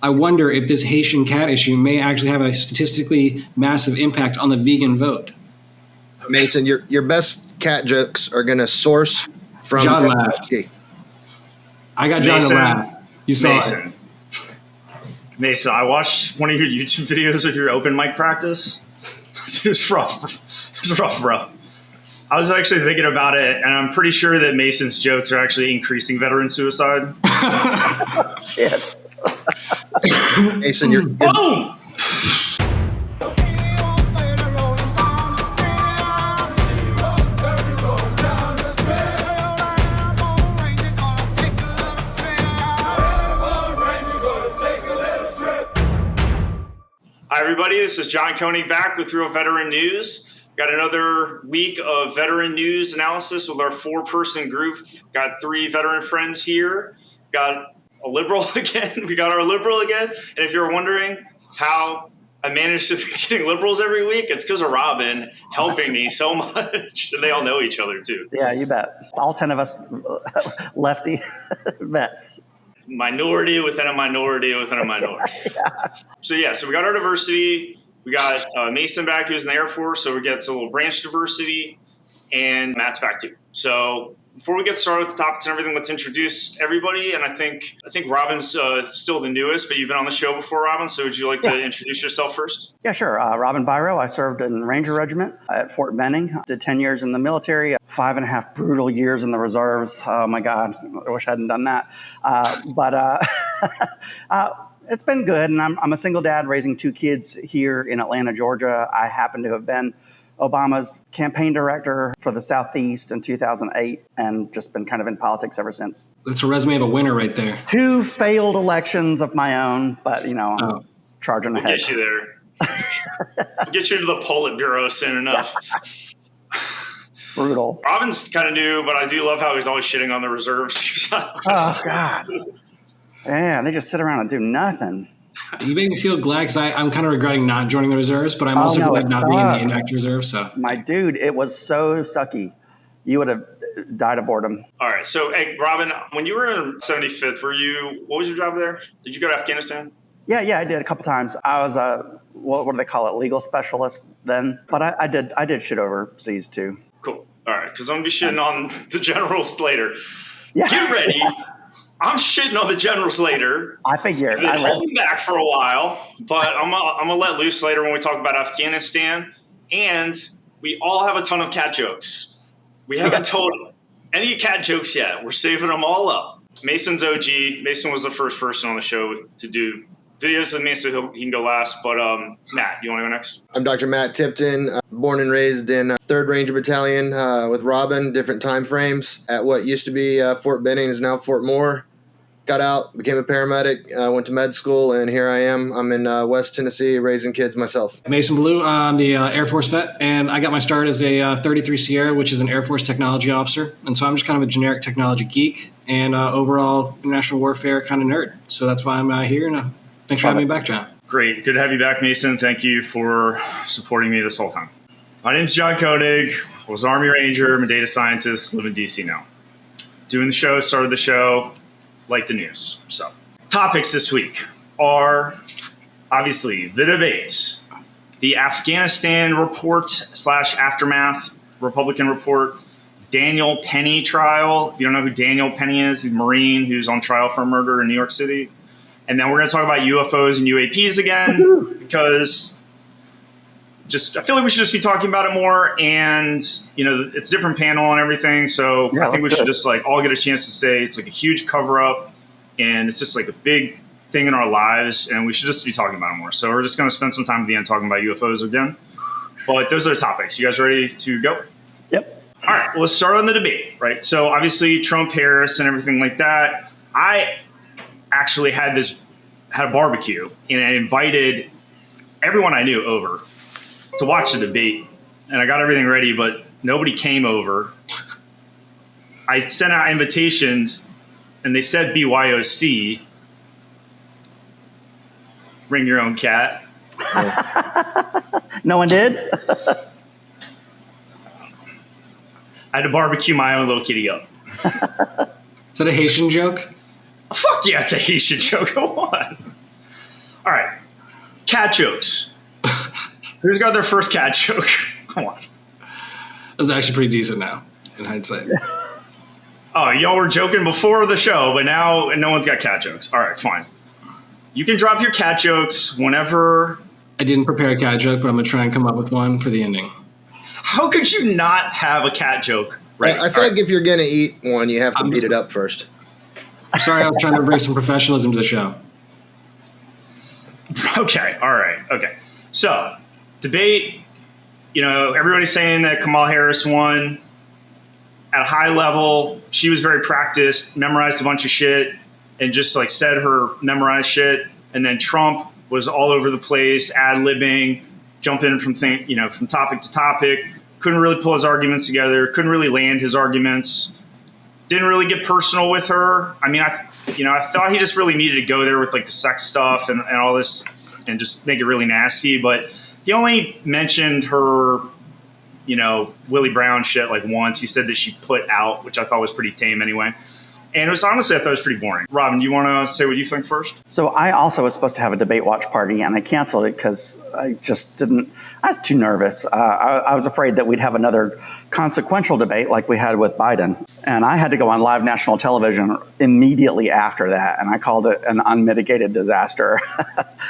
I wonder if this Haitian cat issue may actually have a statistically massive impact on the vegan vote. Mason, your best cat jokes are going to source from John laughed. I got John to laugh. You saw it. Mason, I watched one of your YouTube videos of your open mic practice. It was rough. It was rough, bro. I was actually thinking about it, and I'm pretty sure that Mason's jokes are actually increasing veteran suicide. Shit. Mason, you're... Boom! Hi, everybody. This is John Koenig back with Real Veteran News. Got another week of veteran news analysis with our 4-person group. Got 3 veteran friends here. Got a liberal again. We got our liberal again. And if you're wondering how I managed to be getting liberals every week, it's because of Robin helping me so much. And they all know each other, too. Yeah, you bet. It's all 10 of us lefty vets. Minority within a minority within a minority. So we got our diversity. We got Mason back, who's in the Air Force, so we get a little branch diversity, and Matt's back too. So before we get started with the topics and everything, let's introduce everybody. And I think Robin's still the newest, but you've been on the show before, Robin. So would you like to introduce yourself first? Yeah, sure. Robin Byro. I served in Ranger Regiment at Fort Benning. Did 10 years in the military, 5.5 brutal years in the reserves. Oh my God, I wish I hadn't done that. But it's been good, and I'm a single dad raising 2 kids here in Atlanta, Georgia. I happen to have been Obama's campaign director for the Southeast in 2008 and just been kind of in politics ever since. That's a resume of a winner right there. 2 failed elections of my own, but, I'm charging ahead. We'll get you there. We'll get you to the Politburo soon enough. Brutal. Robin's kind of new, but I do love how he's always shitting on the reserves. Oh, God. Yeah, they just sit around and do nothing. You make me feel glad because I'm kind of regretting not joining the reserves, but I'm also glad not being in the inactive reserve. So, my dude, it was so sucky. You would have died of boredom. All right. So, hey, Robin, when you were in 75th, what was your job there? Did you go to Afghanistan? Yeah, I did a couple times. I was what do they call it? Legal specialist then. But I did shit overseas too. Cool. All right. Because I'm going to be shitting on the generals later. Yeah. Get ready. I'm shitting on the generals later. I figured. I've been holding back for a while, but I'm gonna let loose later when we talk about Afghanistan. And we all have a ton of cat jokes. We haven't told any cat jokes yet. We're saving them all up. Mason's OG. Mason was the first person on the show to do videos with me, so he can go last. But Matt, you want to go next? I'm Dr. Matt Tipton, born and raised in 3rd Ranger Battalion with Robin, different time frames at what used to be Fort Benning is now Fort Moore. Got out, became a paramedic, went to med school, and here I am. I'm in West Tennessee raising kids myself. Mason Blue, I'm the Air Force vet, and I got my start as a 33 Sierra, which is an Air Force technology officer. And so I'm just kind of a generic technology geek and overall international warfare kind of nerd. So that's why I'm here, and thanks for having me back, John. Great. Good to have you back, Mason. Thank you for supporting me this whole time. My name's John Koenig. I was Army Ranger. I'm a data scientist. Live in D.C. now. Started the show. Like the news. So, topics this week are obviously the debates, the Afghanistan report / aftermath, Republican report, Daniel Penny trial. If you don't know who Daniel Penny is, he's a Marine who's on trial for murder in New York City. And then we're going to talk about UFOs and UAPs again because I feel like we should just be talking about it more. And, it's a different panel and everything. So I think we should just all get a chance to say it's like a huge cover up and it's just like a big thing in our lives. And we should just be talking about it more. So we're just going to spend some time at the end talking about UFOs again. But those are the topics. You guys ready to go? Yep. All right. Well, let's start on the debate, right? So obviously Trump, Harris and everything like that. I actually had a barbecue and I invited everyone I knew over to watch the debate, and I got everything ready, but nobody came over. I sent out invitations, and they said BYOC. Bring your own cat. No one did? I had to barbecue my own little kitty up. Is that a Haitian joke? Fuck yeah, it's a Haitian joke. Come on. cat jokes? Who's got their first cat joke? Come on. It was actually pretty decent now, in hindsight. Oh, y'all were joking before the show, but now no one's got cat jokes. All right, fine. You can drop your cat jokes whenever. I didn't prepare a cat joke, but I'm going to try and come up with one for the ending. How could you not have a cat joke? Right. I feel like if you're going to eat one, you have to beat it up first. I'm sorry, I was trying to bring some professionalism to the show. Okay, all right, okay. So, debate, everybody's saying that Kamala Harris won at a high level. She was very practiced, memorized a bunch of shit, and just like said her memorized shit. And then Trump was all over the place, ad-libbing, jumping from topic to topic, couldn't really pull his arguments together, couldn't really land his arguments, didn't really get personal with her. I mean, I thought he just really needed to go there with like the sex stuff and all this and just make it really nasty. But he only mentioned her, Willie Brown shit like once. He said that she put out, which I thought was pretty tame anyway. And it was honestly, I thought it was pretty boring. Robin, do you want to say what you think first? So I also was supposed to have a debate watch party, and I canceled it because I was too nervous. I was afraid that we'd have another consequential debate like we had with Biden. And I had to go on live national television immediately after that, and I called it an unmitigated disaster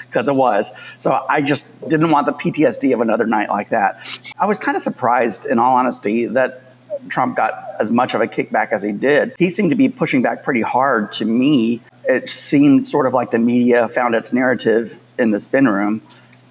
because it was. So I just didn't want the PTSD of another night like that. I was kind of surprised, in all honesty, that Trump got as much of a kickback as he did. He seemed to be pushing back pretty hard. To me, it seemed sort of like the media found its narrative in the spin room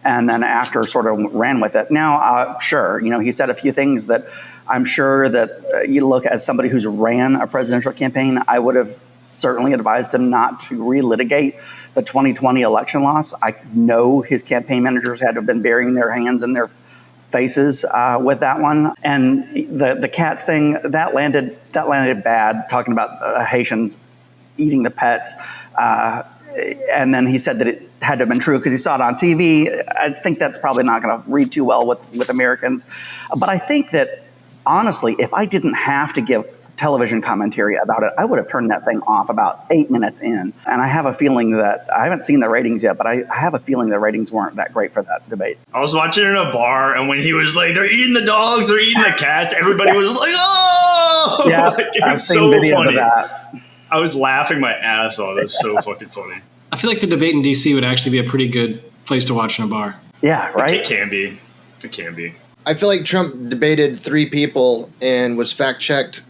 and then after sort of ran with it. Now, sure, he said a few things that I'm sure that you look as somebody who's ran a presidential campaign, I would have certainly advised him not to relitigate the 2020 election loss. I know his campaign managers had to have been burying their hands in their faces with that one. And the cats thing, that landed bad, talking about Haitians eating the pets. And then he said that it had to have been true because he saw it on TV. I think that's probably not going to read too well with Americans. But I think that, honestly, if I didn't have to give television commentary about it, I would have turned that thing off about 8 minutes in. And I have a feeling that, I haven't seen the ratings yet, but I have a feeling the ratings weren't that great for that debate. I was watching in a bar, and when he was like, they're eating the dogs, they're eating the cats, everybody was like, oh! Yeah, like, it I've was seen so videos funny. of that. I was laughing my ass off. It was so fucking funny. I feel like the debate in D.C. would actually be a pretty good place to watch in a bar. Yeah, right? It can be. It can be. I feel like Trump debated 3 people and was fact-checked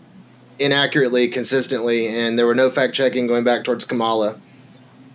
inaccurately, consistently, and there were no fact-checking going back towards Kamala.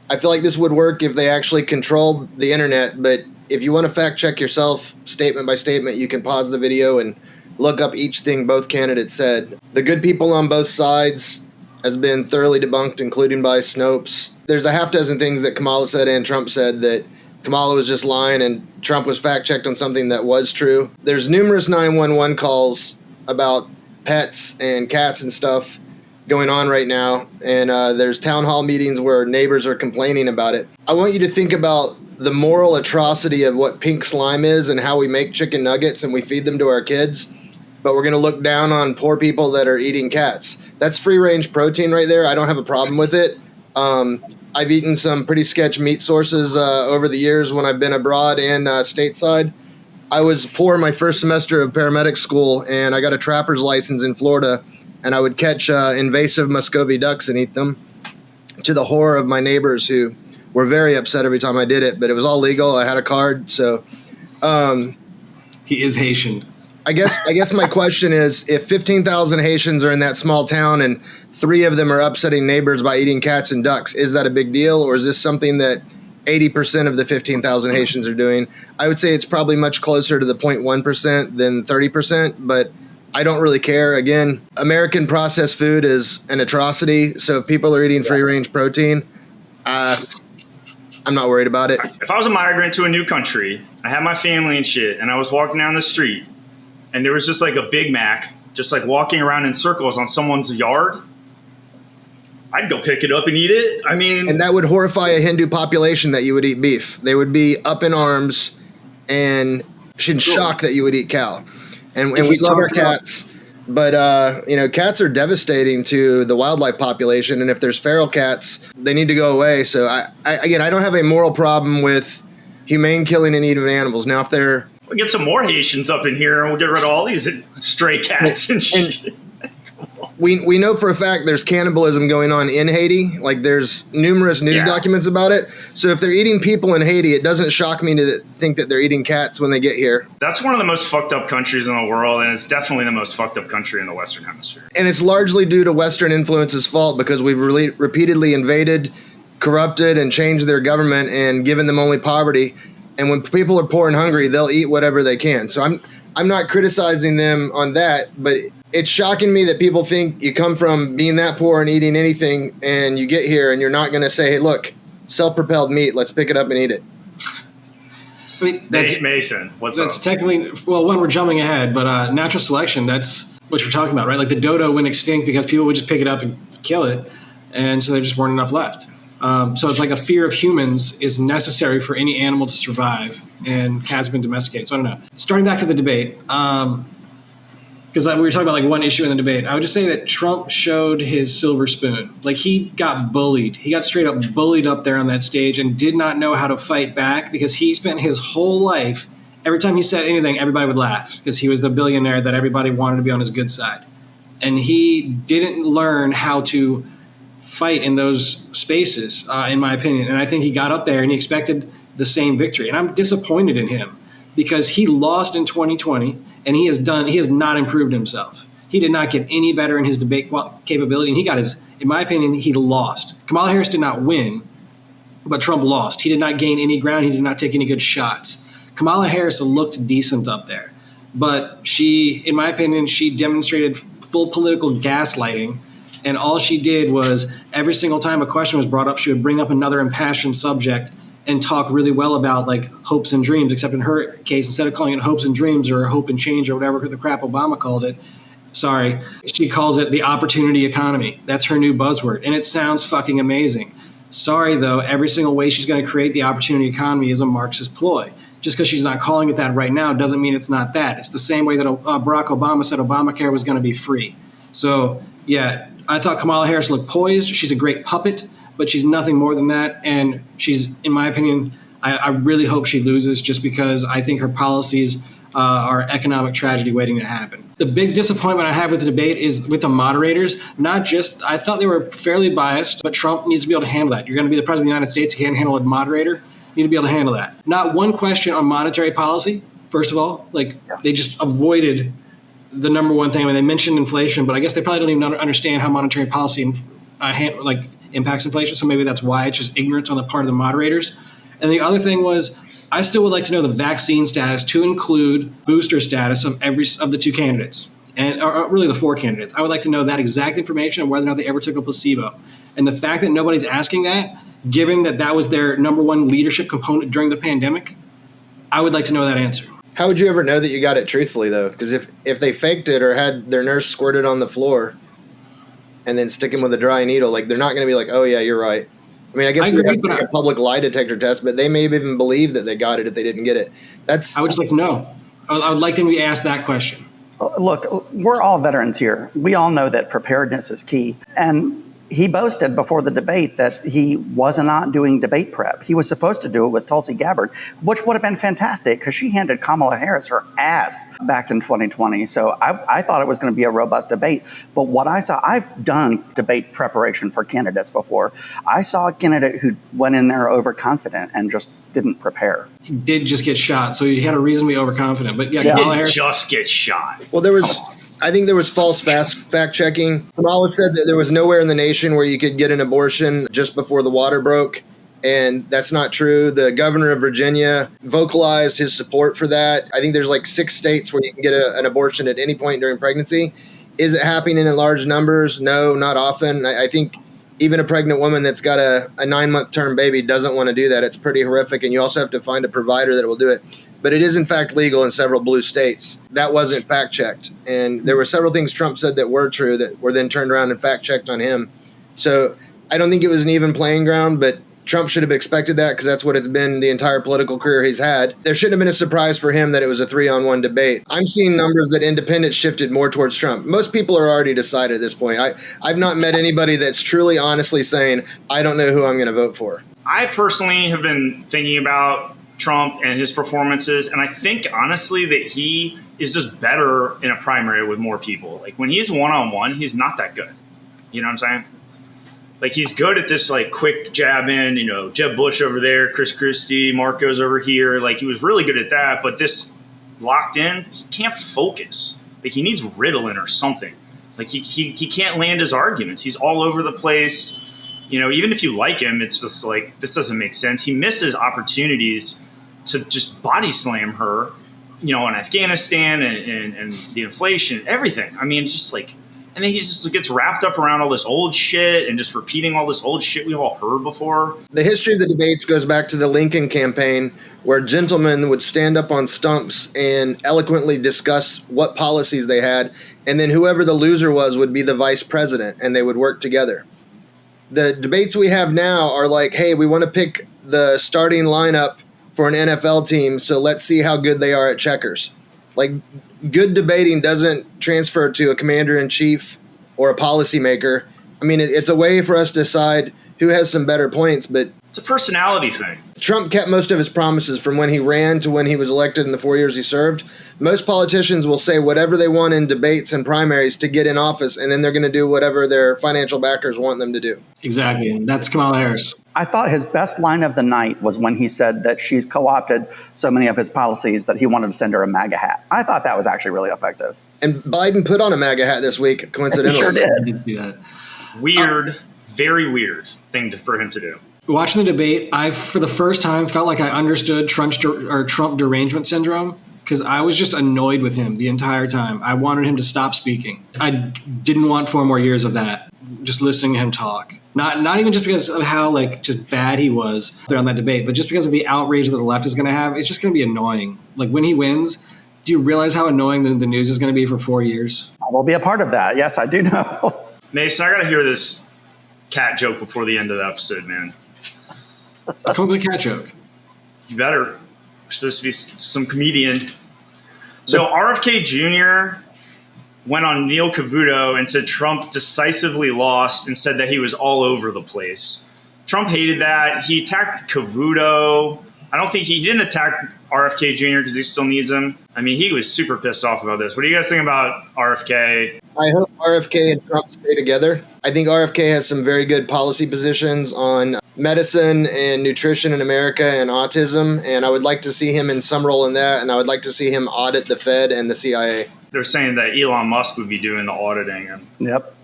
I feel like this would work if they actually controlled the internet, but if you want to fact-check yourself statement by statement, you can pause the video and look up each thing both candidates said. The good people on both sides has been thoroughly debunked, including by Snopes. There's a half dozen things that Kamala said and Trump said that Kamala was just lying and Trump was fact-checked on something that was true. There's numerous 911 calls about pets and cats and stuff going on right now, and there's town hall meetings where neighbors are complaining about it. I want you to think about the moral atrocity of what pink slime is and how we make chicken nuggets and we feed them to our kids, but we're going to look down on poor people that are eating cats. That's free-range protein right there. I don't have a problem with it. I've eaten some pretty sketch meat sources over the years when I've been abroad and stateside. I was poor my first semester of paramedic school, and I got a trapper's license in Florida, and I would catch invasive Muscovy ducks and eat them, to the horror of my neighbors who were very upset every time I did it, but it was all legal. I had a card, so... He is Haitian. I guess my question is, if 15,000 Haitians are in that small town and 3 of them are upsetting neighbors by eating cats and ducks, is that a big deal, or is this something that 80% of the 15,000 Haitians are doing? I would say it's probably much closer to the 0.1% than 30%, but I don't really care. Again, American processed food is an atrocity, so if people are eating free-range protein, I'm not worried about it. If I was a migrant to a new country, I had my family and shit, and I was walking down the street, and there was just like a Big Mac just like walking around in circles on someone's yard, I'd go pick it up and eat it. I mean... And that would horrify a Hindu population that you would eat beef. They would be up in arms and in shock that you would eat cow. And we love our cats, but cats are devastating to the wildlife population, and if there's feral cats, they need to go away. So I don't have a moral problem with humane killing and eating of animals. Now, if they're We'll get some more Haitians up in here, and we'll get rid of all these stray cats and shit. we know for a fact there's cannibalism going on in Haiti. Like, there's numerous news documents about it. So if they're eating people in Haiti, it doesn't shock me to think that they're eating cats when they get here. That's one of the most fucked up countries in the world, and it's definitely the most fucked up country in the Western Hemisphere. And it's largely due to Western influence's fault, because we've repeatedly invaded, corrupted, and changed their government and given them only poverty. And when people are poor and hungry, they'll eat whatever they can. So I'm not criticizing them on that, but it's shocking me that people think you come from being that poor and eating anything, and you get here and you're not going to say, hey, look, self-propelled meat, let's pick it up and eat it. I mean, that's Mason, what's up? That's technically, well, one, we're jumping ahead, but natural selection, that's what you're talking about, right? Like the dodo went extinct because people would just pick it up and kill it, and so there just weren't enough left. So it's like a fear of humans is necessary for any animal to survive, and cats have been domesticated. So I don't know. Starting back to the debate, because we were talking about like one issue in the debate, I would just say that Trump showed his silver spoon. Like, he got bullied. He got straight up bullied up there on that stage and did not know how to fight back, because he spent his whole life, every time he said anything, everybody would laugh, because he was the billionaire that everybody wanted to be on his good side. And he didn't learn how to fight in those spaces, in my opinion. And I think he got up there and he expected the same victory. And I'm disappointed in him, because he lost in 2020 and he has not improved himself. He did not get any better in his debate capability. And in my opinion, he lost. Kamala Harris did not win, but Trump lost. He did not gain any ground. He did not take any good shots. Kamala Harris looked decent up there, but in my opinion, she demonstrated full political gaslighting. And all she did was, every single time a question was brought up, she would bring up another impassioned subject and talk really well about like hopes and dreams, except in her case, instead of calling it hopes and dreams or hope and change or whatever the crap Obama called it, she calls it the opportunity economy. That's her new buzzword. And it sounds fucking amazing. Sorry, though, every single way she's going to create the opportunity economy is a Marxist ploy. Just because she's not calling it that right now doesn't mean it's not that. It's the same way that Barack Obama said Obamacare was going to be free. So, yeah, I thought Kamala Harris looked poised. She's a great puppet, but she's nothing more than that. And she's, in my opinion, I really hope she loses, just because I think her policies are economic tragedy waiting to happen. The big disappointment I have with the debate is with the moderators. I thought they were fairly biased, but Trump needs to be able to handle that. You're going to be the president of the United States. You can't handle a moderator. You need to be able to handle that. Not one question on monetary policy, first of all. They just avoided the number one thing. I mean, they mentioned inflation, but I guess they probably don't even understand how monetary policy impacts inflation. So maybe that's why. It's just ignorance on the part of the moderators. And the other thing was, I still would like to know the vaccine status, to include booster status of the two candidates, or really the four candidates. I would like to know that exact information and whether or not they ever took a placebo. And the fact that nobody's asking that, given that was their number one leadership component during the pandemic, I would like to know that answer. How would you ever know that you got it truthfully, though? Because if they faked it or had their nurse squirt it on the floor and then stick him with a dry needle, like, they're not going to be like, oh, yeah, you're right. I mean, I guess we have to make a public lie detector test, but they may even believe that they got it if they didn't get it. I would just like to know. I would like them to be asked that question. Look, we're all veterans here. We all know that preparedness is key. And he boasted before the debate that he was not doing debate prep. He was supposed to do it with Tulsi Gabbard, which would have been fantastic, because she handed Kamala Harris her ass back in 2020. So I thought it was going to be a robust debate. But what I saw, I've done debate preparation for candidates before. I saw a candidate who went in there overconfident and just didn't prepare. He did just get shot, so he had a reason to be overconfident. But he didn't just get shot. Well, I think there was false fact-checking. Kamala said that there was nowhere in the nation where you could get an abortion just before the water broke, and that's not true. The governor of Virginia vocalized his support for that. I think there's like 6 states where you can get an abortion at any point during pregnancy. Is it happening in large numbers? No, not often. I think even a pregnant woman that's got a 9-month term baby doesn't want to do that. It's pretty horrific, and you also have to find a provider that will do it. But it is, in fact, legal in several blue states. That wasn't fact-checked. And there were several things Trump said that were true that were then turned around and fact-checked on him. So I don't think it was an even playing ground, but Trump should have expected that, because that's what it's been the entire political career he's had. There shouldn't have been a surprise for him that it was a 3-on-1 debate. I'm seeing numbers that independents shifted more towards Trump. Most people are already decided at this point. I've not met anybody that's truly honestly saying, I don't know who I'm going to vote for. I personally have been thinking about Trump and his performances. And I think, honestly, that he is just better in a primary with more people. Like, when he's one-on-one, he's not that good. You know what I'm saying? Like, he's good at this, like, quick jab in, you know, Jeb Bush over there, Chris Christie, Marcos over here. Like, he was really good at that. But this locked in, he can't focus. Like, he needs Ritalin or something. Like, he can't land his arguments. He's all over the place. You know, even if you like him, it's just like, this doesn't make sense. He misses opportunities to just body slam her, you know, on Afghanistan and the inflation, everything. I mean, it's just like, and then he just gets wrapped up around all this old shit and just repeating all this old shit we've all heard before. The history of the debates goes back to the Lincoln campaign, where gentlemen would stand up on stumps and eloquently discuss what policies they had, and then whoever the loser was would be the vice president, and they would work together. The debates we have now are like, hey, we want to pick the starting lineup for an NFL team, so let's see how good they are at checkers. Like, good debating doesn't transfer to a commander-in-chief or a policymaker. I mean, it's a way for us to decide who has some better points, but it's a personality thing. Trump kept most of his promises from when he ran to when he was elected in the 4 years he served. Most politicians will say whatever they want in debates and primaries to get in office, and then they're going to do whatever their financial backers want them to do. Exactly. And that's Kamala Harris. I thought his best line of the night was when he said that she's co-opted so many of his policies that he wanted to send her a MAGA hat. I thought that was actually really effective. And Biden put on a MAGA hat this week, coincidentally. He sure did. I did see that. Weird, very weird thing for him to do. Watching the debate, I, for the first time, felt like I understood Trump derangement syndrome, because I was just annoyed with him the entire time. I wanted him to stop speaking. I didn't want 4 more years of that, just listening to him talk. Not even just because of how, like, just bad he was there on that debate, but just because of the outrage that the left is going to have. It's just going to be annoying. Like, when he wins, do you realize how annoying the news is going to be for 4 years? I will be a part of that. Yes, I do know. Mason, I got to hear this cat joke before the end of the episode, man. Come up with a cat joke. You better. You're supposed to be some comedian. So RFK Jr. went on Neil Cavuto and said Trump decisively lost and said that he was all over the place. Trump hated that. He attacked Cavuto. I don't think he didn't attack RFK Jr. because he still needs him. I mean, he was super pissed off about this. What do you guys think about RFK? I hope RFK and Trump stay together. I think RFK has some very good policy positions on medicine and nutrition in America and autism, and I would like to see him in some role in that, and I would like to see him audit the Fed and the CIA. They're saying that Elon Musk would be doing the auditing. And Yep.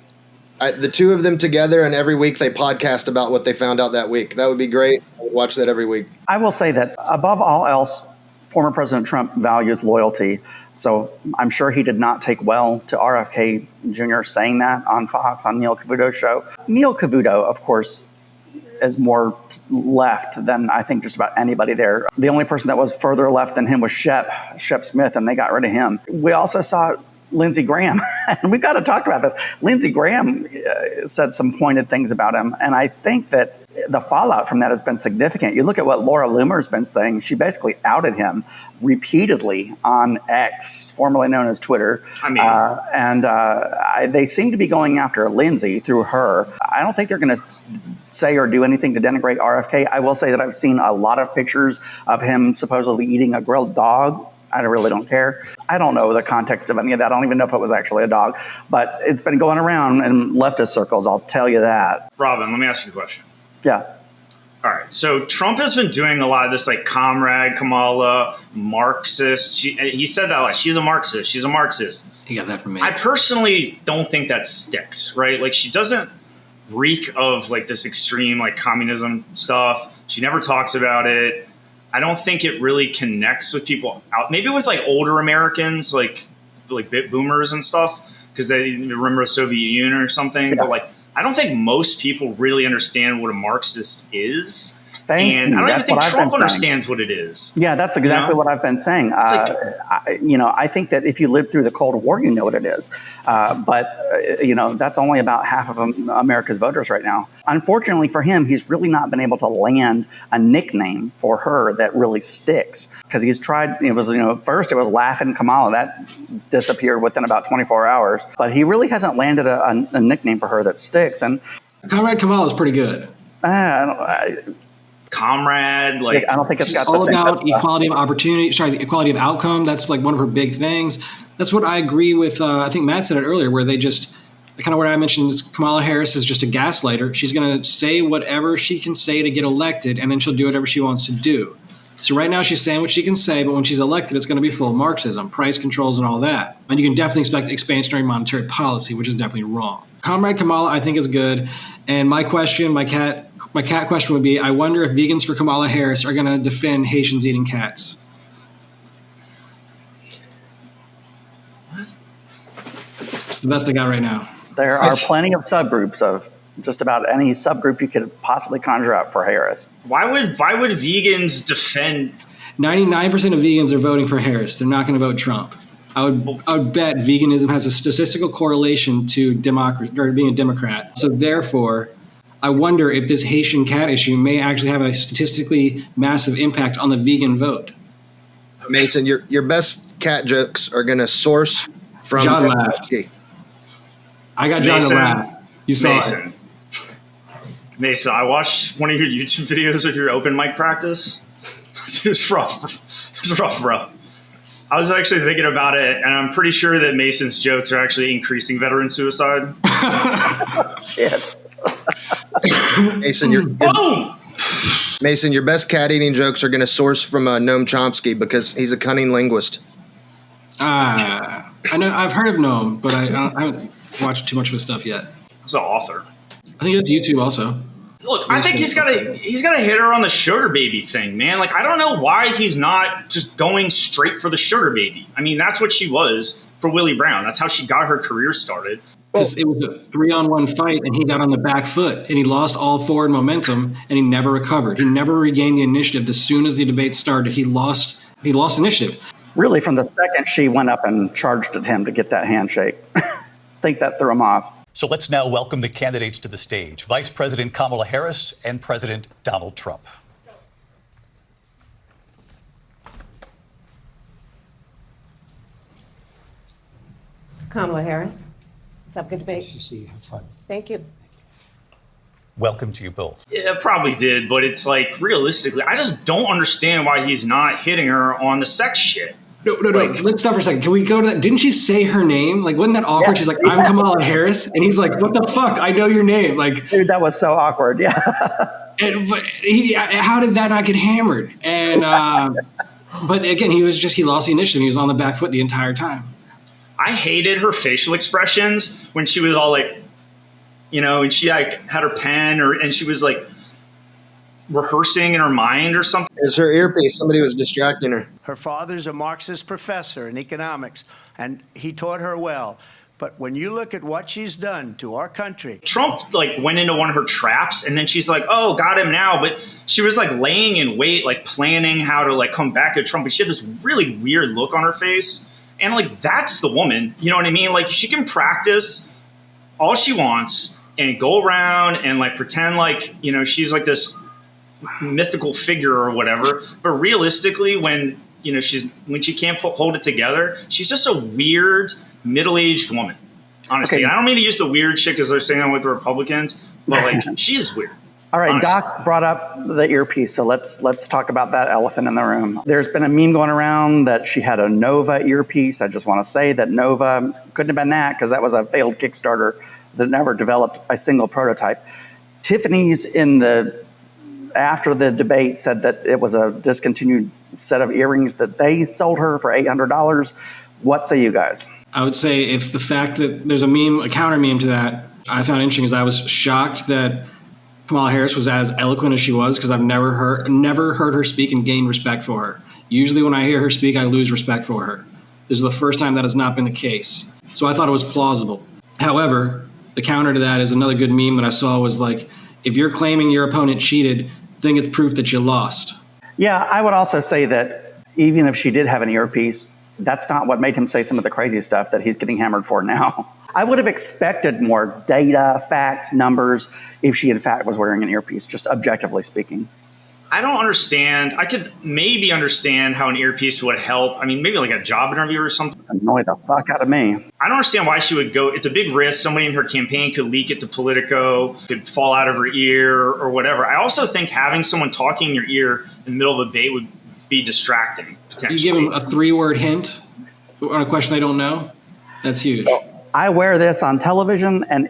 The two of them together, and every week they podcast about what they found out that week. That would be great. I would watch that every week. I will say that above all else, former President Trump values loyalty. So I'm sure he did not take well to RFK Jr. saying that on Fox, on Neil Cavuto's show. Neil Cavuto, of course, is more left than I think just about anybody there. The only person that was further left than him was Shep Smith, and they got rid of him. We also saw Lindsey Graham, and we've got to talk about this. Lindsey Graham said some pointed things about him, and I think that the fallout from that has been significant. You look at what Laura Loomer's been saying. She basically outed him repeatedly on X, formerly known as Twitter. They seem to be going after Lindsey through her. I don't think they're going to say or do anything to denigrate RFK. I will say that I've seen a lot of pictures of him supposedly eating a grilled dog. I really don't care. I don't know the context of any of that. I don't even know if it was actually a dog. But it's been going around in leftist circles, I'll tell you that. Robin, let me ask you a question. Yeah. All right. So Trump has been doing a lot of this, like, comrade Kamala, Marxist. He said that, like, she's a Marxist. She's a Marxist. He got that from me. I personally don't think that sticks, right? Like, she doesn't reek of, like, this extreme, like, communism stuff. She never talks about it. I don't think it really connects with people out. Maybe with, like, older Americans, like bit boomers and stuff, because they remember the Soviet Union or something. Yeah. But, like, I don't think most people really understand what a Marxist is. Thank you. I don't That's even think Trump understands what it is. Yeah, that's exactly what I've been saying. I think that if you lived through the Cold War, you know what it is. But that's only about half of America's voters right now. Unfortunately for him, he's really not been able to land a nickname for her that really sticks. Because he's tried, first it was Laughing Kamala. That disappeared within about 24 hours. But he really hasn't landed a nickname for her that sticks. And Comrade Kamala is pretty good. comrade. Like, I don't think it's got all the same about equality of opportunity. Sorry, the equality of outcome. That's like one of her big things. That's what I agree with. I think Matt said it earlier, where they just kind of what I mentioned is Kamala Harris is just a gaslighter. She's going to say whatever she can say to get elected, and then she'll do whatever she wants to do. So right now she's saying what she can say, but when she's elected, it's going to be full of Marxism, price controls, and all that. And you can definitely expect expansionary monetary policy, which is definitely wrong. Comrade Kamala, I think, is good. And my cat question would be, I wonder if vegans for Kamala Harris are going to defend Haitians eating cats. It's the best I got right now. There are plenty of subgroups of just about any subgroup you could possibly conjure up for Harris. why would vegans defend? 99% of vegans are voting for Harris. They're not going to vote Trump. I would bet veganism has a statistical correlation to democracy or being a Democrat. So therefore, I wonder if this Haitian cat issue may actually have a statistically massive impact on the vegan vote. Mason, your best cat jokes are going to source from John laughed. I got John to laugh. You saw it. Mason, I watched one of your YouTube videos of your open mic practice. It was rough. It was rough, bro. I was actually thinking about it, and I'm pretty sure that Mason's jokes are actually increasing veteran suicide. Shit. Mason, your best cat eating jokes are going to source from Noam Chomsky because he's a cunning linguist. I know I've heard of Noam, but I haven't watched too much of his stuff yet. He's an author. I think it's YouTube also. Look, I think he's got to hit her on the sugar baby thing, man. Like, I don't know why he's not just going straight for the sugar baby. I mean, that's what she was for Willie Brown. That's how she got her career started. Because it was a 3-on-1 fight, and he got on the back foot, and he lost all forward momentum, and he never recovered. He never regained the initiative. As soon as the debate started, he lost initiative. Really, from the second she went up and charged at him to get that handshake, I think that threw him off. So let's now welcome the candidates to the stage. Vice President Kamala Harris and President Donald Trump. Kamala Harris. Let's have a good debate. Nice to see you. Have fun. Thank you. Welcome to you both. Yeah, probably did, but it's like, realistically, I just don't understand why he's not hitting her on the sex shit. No. Let's stop for a second. Can we go to that? Didn't she say her name? Like, wasn't that awkward? Yeah. She's like, I'm Kamala Harris. And he's like, what the fuck? I know your name. Like, dude, that was so awkward. Yeah. But how did that not get hammered? And, but again, he lost the initiative. He was on the back foot the entire time. I hated her facial expressions when she was all like, and she like had her pen and she was like rehearsing in her mind or something. It was her earpiece. Somebody was distracting her. Her father's a Marxist professor in economics, and he taught her well. But when you look at what she's done to our country. Trump like went into one of her traps, and then she's like, oh, got him now. But she was like laying in wait, like planning how to like come back at Trump. But she had this really weird look on her face. And like, that's the woman, you know what I mean? Like, she can practice all she wants and go around and like pretend like, she's like this mythical figure or whatever. But realistically, when she can't hold it together, she's just a weird middle-aged woman. Honestly, okay. I don't mean to use the weird shit because they're saying that with the Republicans, but like, she's weird. All right, honestly. Doc brought up the earpiece, so let's talk about that elephant in the room. There's been a meme going around that she had a Nova earpiece. I just want to say that Nova couldn't have been that because that was a failed Kickstarter that never developed a single prototype. Tiffany's after the debate said that it was a discontinued set of earrings that they sold her for $800. What say you guys? I would say if the fact that there's a counter meme to that, I found interesting is I was shocked that Kamala Harris was as eloquent as she was because I've never heard her speak and gain respect for her. Usually when I hear her speak, I lose respect for her. This is the first time that has not been the case. So I thought it was plausible. However, the counter to that is another good meme that I saw was like, if you're claiming your opponent cheated, then it's proof that you lost. Yeah, I would also say that even if she did have an earpiece, that's not what made him say some of the crazy stuff that he's getting hammered for now. I would have expected more data, facts, numbers, if she in fact was wearing an earpiece, just objectively speaking. I don't understand. I could maybe understand how an earpiece would help. I mean, maybe like a job interview or something. Annoy the fuck out of me. I don't understand why she would go. It's a big risk. Somebody in her campaign could leak it to Politico, could fall out of her ear or whatever. I also think having someone talking in your ear in the middle of a debate would be distracting, potentially. You give them a 3-word hint on a question they don't know. That's huge. So I wear this on television, and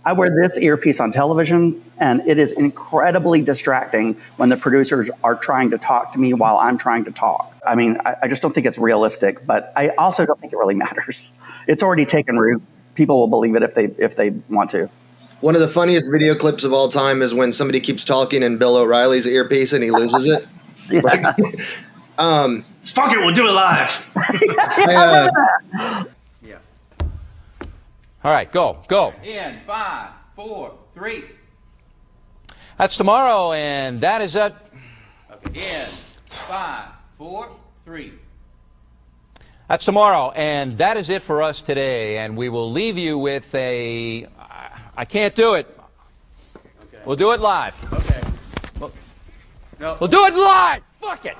I wear this earpiece on television, and it is incredibly distracting when the producers are trying to talk to me while I'm trying to talk. I mean, I just don't think it's realistic, but I also don't think it really matters. It's already taken root. People will believe it if they want to. One of the funniest video clips of all time is when somebody keeps talking in Bill O'Reilly's earpiece and he loses it. Yeah. Fuck it, we'll do it live. Yeah. All right, go. In 5, 4, 3. That's tomorrow, and that is it. Okay. In 5, 4, 3. That's tomorrow, and that is it for us today. And we will leave you with I can't do it. Okay. We'll do it live. Okay. We'll do it live. Fuck it.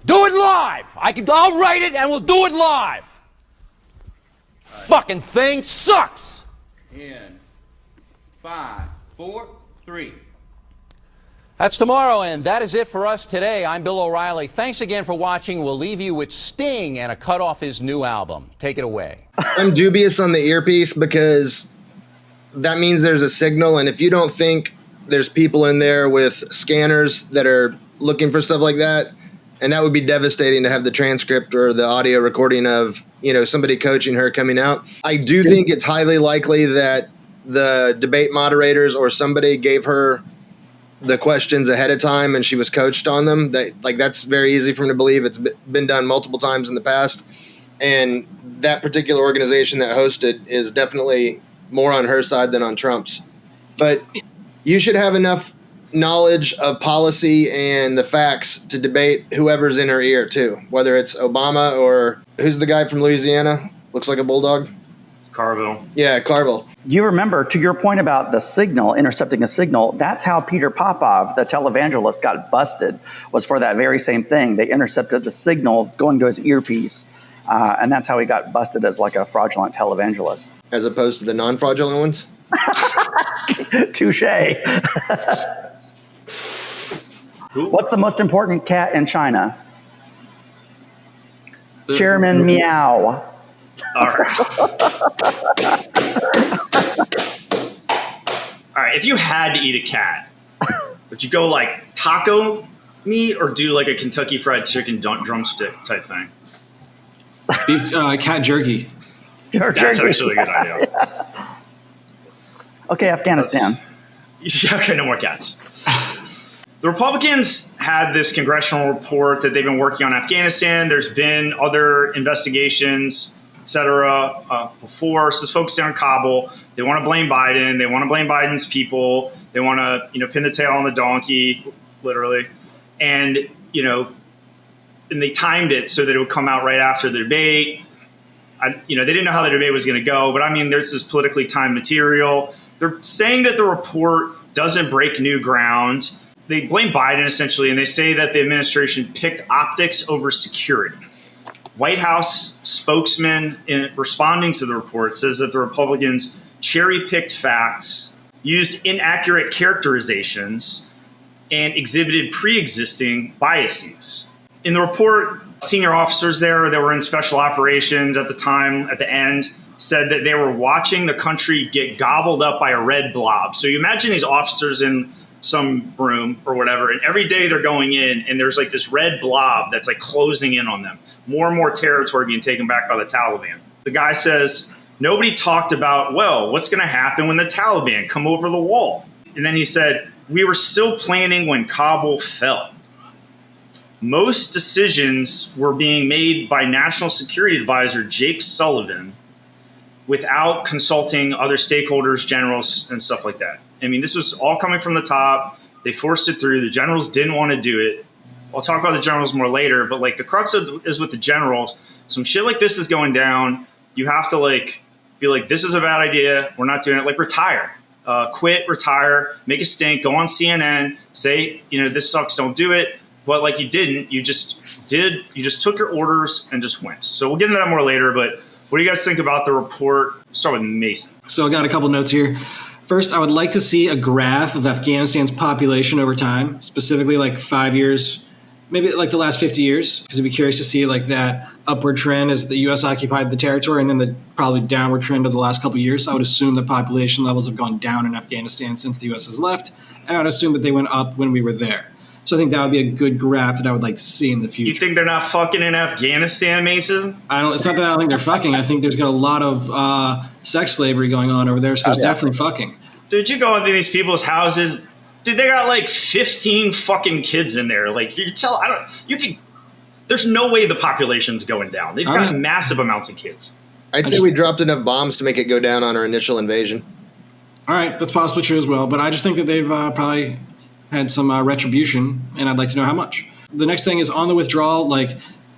Do it live. I'll write it, and we'll do it live. Right. Fucking thing sucks. In 5, 4, 3. That's tomorrow, and that is it for us today. I'm Bill O'Reilly. Thanks again for watching. We'll leave you with Sting and a cut off his new album. Take it away. I'm dubious on the earpiece because that means there's a signal, and if you don't think there's people in there with scanners that are looking for stuff like that, and that would be devastating to have the transcript or the audio recording of, somebody coaching her coming out. I do think it's highly likely that the debate moderators or somebody gave her the questions ahead of time and she was coached on them. That's very easy for me to believe. It's been done multiple times in the past. And that particular organization that hosted is definitely more on her side than on Trump's. But you should have enough knowledge of policy and the facts to debate whoever's in her ear too, whether it's Obama or who's the guy from Louisiana? Looks like a bulldog. Carville. Yeah, Carville. Do you remember, to your point about the signal, intercepting a signal, that's how Peter Popov, the televangelist, got busted, was for that very same thing. They intercepted the signal going to his earpiece, and that's how he got busted as like a fraudulent televangelist. As opposed to the non-fraudulent ones? Touche. What's the most important cat in China? Chairman Meow. All right. All right. If you had to eat a cat, would you go like taco meat or do like a Kentucky Fried Chicken drumstick type thing? Beef, cat jerky. That's actually a good idea. Yeah. Okay, Afghanistan. Okay, no more cats. The Republicans had this congressional report that they've been working on Afghanistan. There's been other investigations, et cetera, before. So it's focusing on Kabul. They want to blame Biden. They want to blame Biden's people. They want to, pin the tail on the donkey, literally. And, and they timed it so that it would come out right after the debate. They didn't know how the debate was going to go. But, there's this politically timed material. They're saying that the report doesn't break new ground. They blame Biden, essentially, and they say that the administration picked optics over security. White House spokesman, in responding to the report, says that the Republicans cherry-picked facts, used inaccurate characterizations, and exhibited pre-existing biases. In the report, senior officers there that were in special operations at the time, at the end, said that they were watching the country get gobbled up by a red blob. So you imagine these officers in some room or whatever, and every day they're going in and there's like this red blob that's like closing in on them. More and more territory being taken back by the Taliban. The guy says, nobody talked about, what's going to happen when the Taliban come over the wall? And then he said, we were still planning when Kabul fell. Most decisions were being made by National Security Advisor Jake Sullivan without consulting other stakeholders, generals, and stuff like that. This was all coming from the top. They forced it through. The generals didn't want to do it. I'll talk about the generals more later, but the crux is with the generals. Some shit like this is going down. You have to be like, this is a bad idea. We're not doing it. Retire. quit, retire, make a stink, go on CNN, say, this sucks, don't do it. But like you didn't, you just took your orders and just went. So we'll get into that more later, but what do you guys think about the report? Start with Mason. So I got a couple notes here. First, I would like to see a graph of Afghanistan's population over time, specifically like 5 years, maybe like the last 50 years, because I'd be curious to see like that upward trend as the U.S. occupied the territory, and then the probably downward trend of the last couple of years. I would assume that population levels have gone down in Afghanistan since the U.S. has left, and I would assume that they went up when we were there. So I think that would be a good graph that I would like to see in the future. You think they're not fucking in Afghanistan, Mason? It's not that I don't think they're fucking. I think there's got a lot of sex slavery going on over there, so there's definitely fucking. Dude, you go into these people's houses, dude, they got like 15 fucking kids in there. Like there's no way the population's going down. They've got massive amounts of kids. I'd say we dropped enough bombs to make it go down on our initial invasion. All right, that's possibly true as well, but I just think that they've probably had some retribution, and I'd like to know how much. The next thing is on the withdrawal.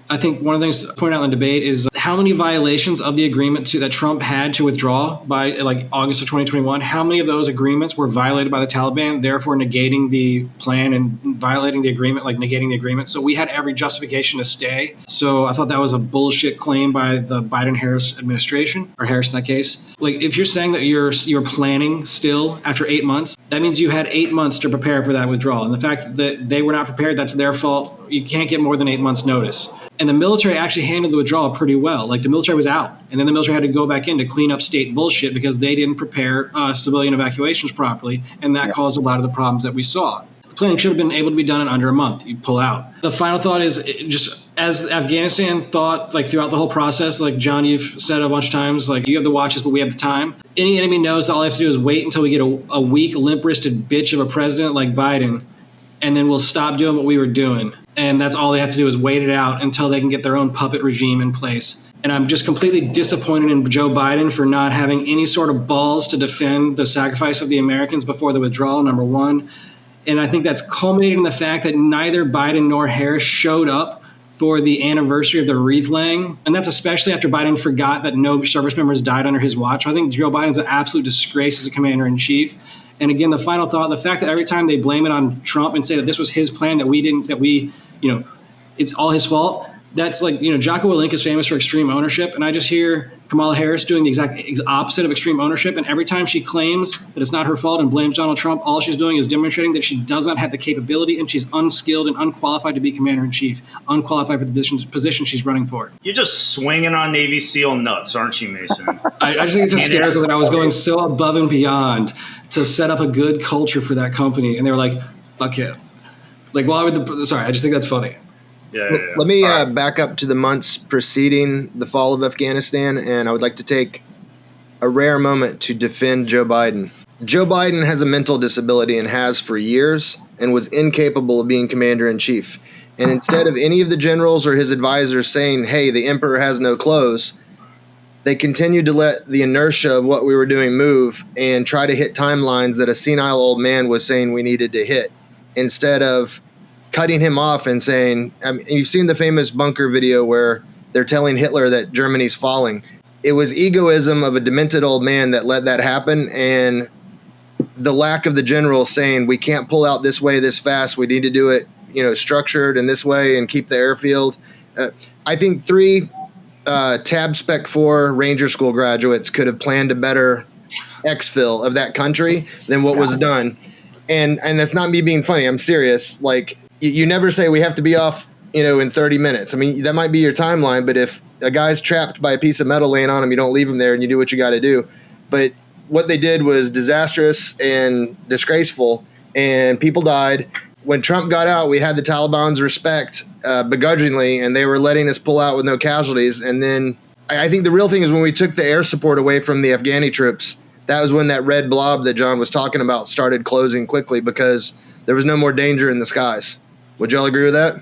I think one of the things to point out in the debate is how many violations of the agreement that Trump had to withdraw by August of 2021, how many of those agreements were violated by the Taliban, therefore negating the plan and violating the agreement, negating the agreement. So we had every justification to stay. So I thought that was a bullshit claim by the Biden-Harris administration, or Harris in that case. If you're saying that you're planning still after 8 months, that means you had 8 months to prepare for that withdrawal. And the fact that they were not prepared, that's their fault. You can't get more than 8 months notice. And the military actually handled the withdrawal pretty well. The military was out, and then the military had to go back in to clean up state bullshit because they didn't prepare civilian evacuations properly, and that caused a lot of the problems that we saw. The planning should have been able to be done in under a month. You pull out. The final thought is just as Afghanistan thought throughout the whole process, John, you've said a bunch of times, you have the watches, but we have the time. Any enemy knows that all they have to do is wait until we get a weak, limp-wristed bitch of a president like Biden, and then we'll stop doing what we were doing. And that's all they have to do is wait it out until they can get their own puppet regime in place. And I'm just completely disappointed in Joe Biden for not having any sort of balls to defend the sacrifice of the Americans before the withdrawal, number one. And I think that's culminated in the fact that neither Biden nor Harris showed up for the anniversary of the wreath laying. And that's especially after Biden forgot that no service members died under his watch. I think Joe Biden's an absolute disgrace as a commander-in-chief. And again, the final thought, the fact that every time they blame it on Trump and say that this was his plan, it's all his fault. That's Jocko Willink is famous for extreme ownership. And I just hear Kamala Harris doing the exact opposite of extreme ownership. And every time she claims that it's not her fault and blames Donald Trump, all she's doing is demonstrating that she does not have the capability and she's unskilled and unqualified to be commander-in-chief, unqualified for the position she's running for. You're just swinging on Navy SEAL nuts, aren't you, Mason? I just think it's hysterical that I was going so above and beyond to set up a good culture for that company. And they were like, fuck him. Why would sorry, I just think that's funny. Yeah. Let me back up to the months preceding the fall of Afghanistan, and I would like to take a rare moment to defend Joe Biden. Joe Biden has a mental disability and has for years, and was incapable of being commander-in-chief. And instead of any of the generals or his advisors saying, hey, the emperor has no clothes, they continued to let the inertia of what we were doing move and try to hit timelines that a senile old man was saying we needed to hit, instead of cutting him off and saying, you've seen the famous bunker video where they're telling Hitler that Germany's falling. It was egoism of a demented old man that let that happen, and the lack of the generals saying we can't pull out this way this fast. We need to do it, structured in this way and keep the airfield. I think 3 Tab Spec 4 Ranger School graduates could have planned a better exfil of that country than what was done. And that's not me being funny. I'm serious. You never say we have to be off, in 30 minutes. That might be your timeline, but if a guy's trapped by a piece of metal laying on him, you don't leave him there and you do what you got to do. But what they did was disastrous and disgraceful, and people died. When Trump got out, we had the Taliban's respect begrudgingly, and they were letting us pull out with no casualties. And then I think the real thing is when we took the air support away from the Afghani troops, that was when that red blob that John was talking about started closing quickly because there was no more danger in the skies. Would y'all agree with that?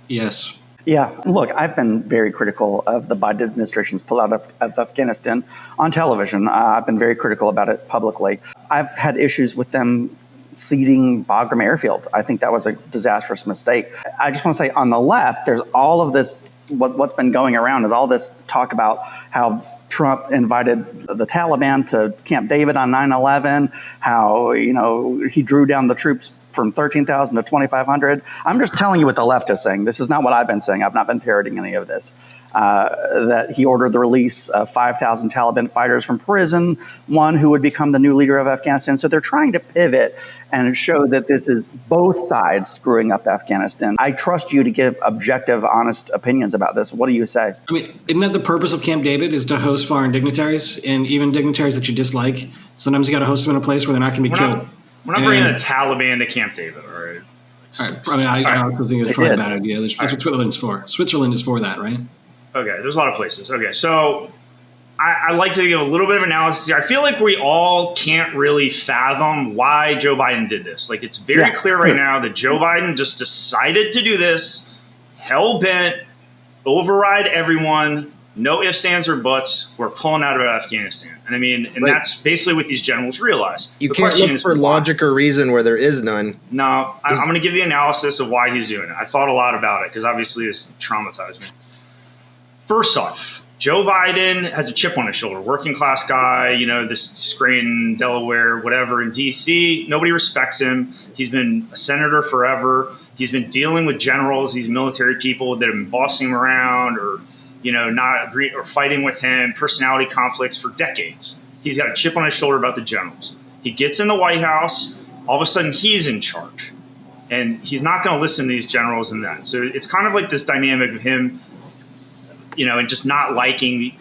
Yes. Yeah, look, I've been very critical of the Biden administration's pullout of Afghanistan on television. I've been very critical about it publicly. I've had issues with them ceding Bagram Airfield. I think that was a disastrous mistake. I just want to say on the left, there's all of this, what's been going around is all this talk about how Trump invited the Taliban to Camp David on 9/11, how, he drew down the troops from 13,000 to 2,500. I'm just telling you what the left is saying. This is not what I've been saying. I've not been parroting any of this. That he ordered the release of 5,000 Taliban fighters from prison, one who would become the new leader of Afghanistan. So they're trying to pivot and show that this is both sides screwing up Afghanistan. I trust you to give objective, honest opinions about this. What do you say? I mean, isn't that the purpose of Camp David, is to host foreign dignitaries, and even dignitaries that you dislike? Sometimes you got to host them in a place where they're not going to be killed. We're not bringing the Taliban to Camp David, all right? All right. I mean, I also think it's probably a bad idea. That's what Switzerland's for. Switzerland is for that, right? Okay, there's a lot of places. Okay, so I like to give a little bit of analysis here. I feel like we all can't really fathom why Joe Biden did this. Like, it's very clear right now that Joe Biden just decided to do this, hell-bent, override everyone, no ifs, ands, or buts. We're pulling out of Afghanistan. And I mean, and that's basically what these generals realize. You can't look for logic or reason where there is none. No, I'm going to give the analysis of why he's doing it. I thought a lot about it because obviously it's traumatized me. First off, Joe Biden has a chip on his shoulder, working class guy, this Scranton, Delaware, whatever, in D.C. Nobody respects him. He's been a senator forever. He's been dealing with generals, these military people that have been bossing him around or, not agree or fighting with him, personality conflicts for decades. He's got a chip on his shoulder about the generals. He gets in the White House, all of a sudden he's in charge. And he's not going to listen to these generals and that. So it's kind of like this dynamic of him, and just not liking,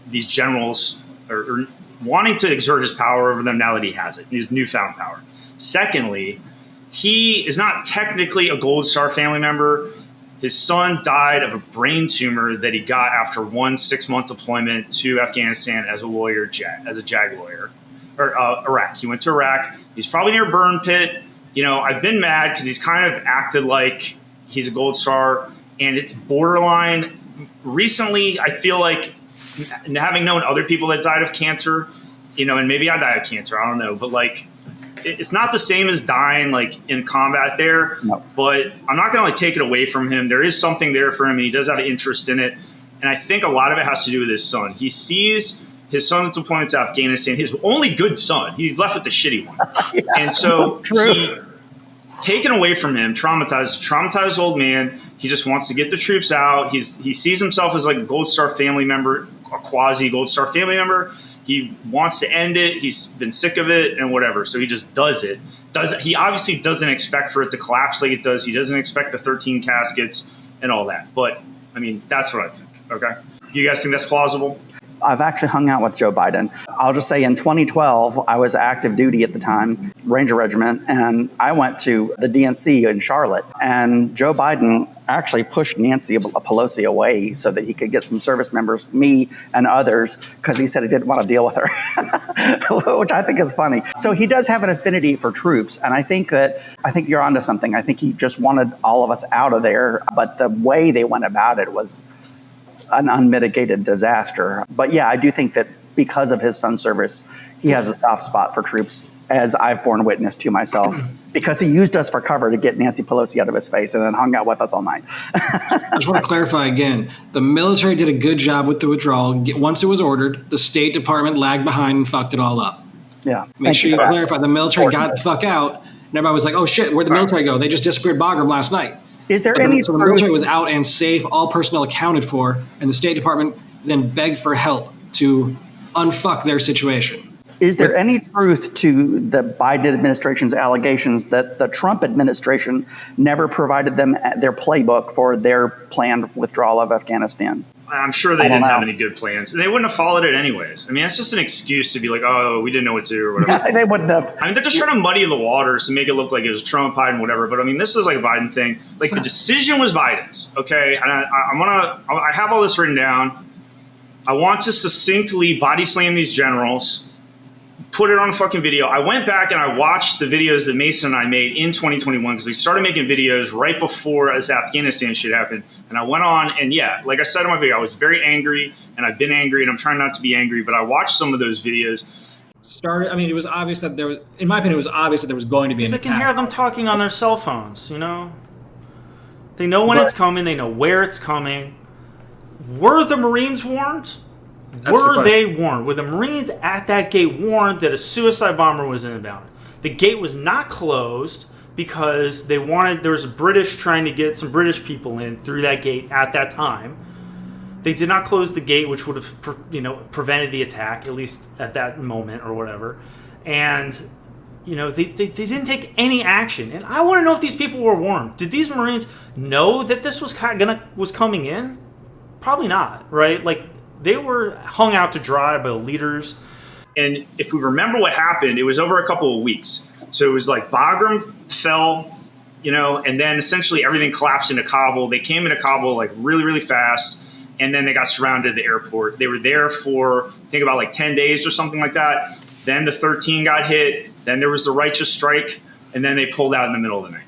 these generals or wanting to exert his power over them now that he has it, his newfound power. Secondly, he is not technically a Gold Star family member. His son died of a brain tumor that he got after one 6-month deployment to Afghanistan as a lawyer, as a JAG lawyer, or Iraq. He went to Iraq. He's probably near burn pit. I've been mad because he's kind of acted like he's a Gold Star, and it's borderline. Recently, I feel like, having known other people that died of cancer, and maybe I died of cancer, I don't know, but it's not the same as dying in combat there. No. But I'm not going to take it away from him. There is something there for him, and he does have an interest in it. And I think a lot of it has to do with his son. He sees his son's deployment to Afghanistan, his only good son. He's left with the shitty one. And so he, taken away from him, traumatized old man. He just wants to get the troops out. He sees himself as a Gold Star family member, a quasi Gold Star family member. He wants to end it. He's been sick of it and whatever. So he just does it. He obviously doesn't expect for it to collapse like it does. He doesn't expect the 13 caskets and all that. But I mean, that's what I think. Okay. You guys think that's plausible? I've actually hung out with Joe Biden. I'll just say in 2012, I was active duty at the time, Ranger Regiment, and I went to the DNC in Charlotte. And Joe Biden actually pushed Nancy Pelosi away so that he could get some service members, me and others, because he said he didn't want to deal with her, which I think is funny. So he does have an affinity for troops. And I think you're onto something. I think he just wanted all of us out of there. But the way they went about it was an unmitigated disaster. But yeah, I do think that because of his son's service, he has a soft spot for troops, as I've borne witness to myself, because he used us for cover to get Nancy Pelosi out of his face and then hung out with us all night. I just want to clarify again. The military did a good job with the withdrawal. Once it was ordered, the State Department lagged behind and fucked it all up. Yeah. Make sure you clarify. The military got the fuck out, and everybody was like, oh shit, where'd the military go? They just disappeared Bagram last night. Is there So the military was out and safe, all personnel accounted for, and the State Department then begged for help to unfuck their situation. Is there any truth to the Biden administration's allegations that the Trump administration never provided them their playbook for their planned withdrawal of Afghanistan? I'm sure they didn't have any good plans. And they wouldn't have followed it anyways. I mean, that's just an excuse to be like, oh, we didn't know what to do or whatever. They wouldn't have. I mean, they're just trying to muddy the waters to make it look like it was Trump, Biden, whatever. But I mean, this is like a Biden thing. Like the decision was Biden's, okay? And I have all this written down. I want to succinctly body slam these generals, put it on a fucking video. I went back and I watched the videos that Mason and I made in 2021 because we started making videos right before this Afghanistan shit happened. And I went on and yeah, like I said in my video, I was very angry and I've been angry and I'm trying not to be angry, but I watched some of those videos. It was obvious that there was, in my opinion, it was obvious that there was going to be an attack. They can hear them talking on their cell phones, you know? They know when it's coming, they know where it's coming. Were the Marines warned? Were they warned? Were the Marines at that gate warned that a suicide bomber was inbound? The gate was not closed because there was British trying to get some British people in through that gate at that time. They did not close the gate, which would have prevented the attack, at least at that moment or whatever. And they didn't take any action. And I want to know if these people were warned. Did these Marines know that this was coming in? Probably not, right? Like, they were hung out to dry by the leaders. And if we remember what happened, it was over a couple of weeks. So it was like Bagram fell, and then essentially everything collapsed into Kabul. They came into Kabul like really, really fast. And then they got surrounded at the airport. They were there for, I think, about like 10 days or something like that. Then the 13 got hit. Then there was the righteous strike. And then they pulled out in the middle of the night.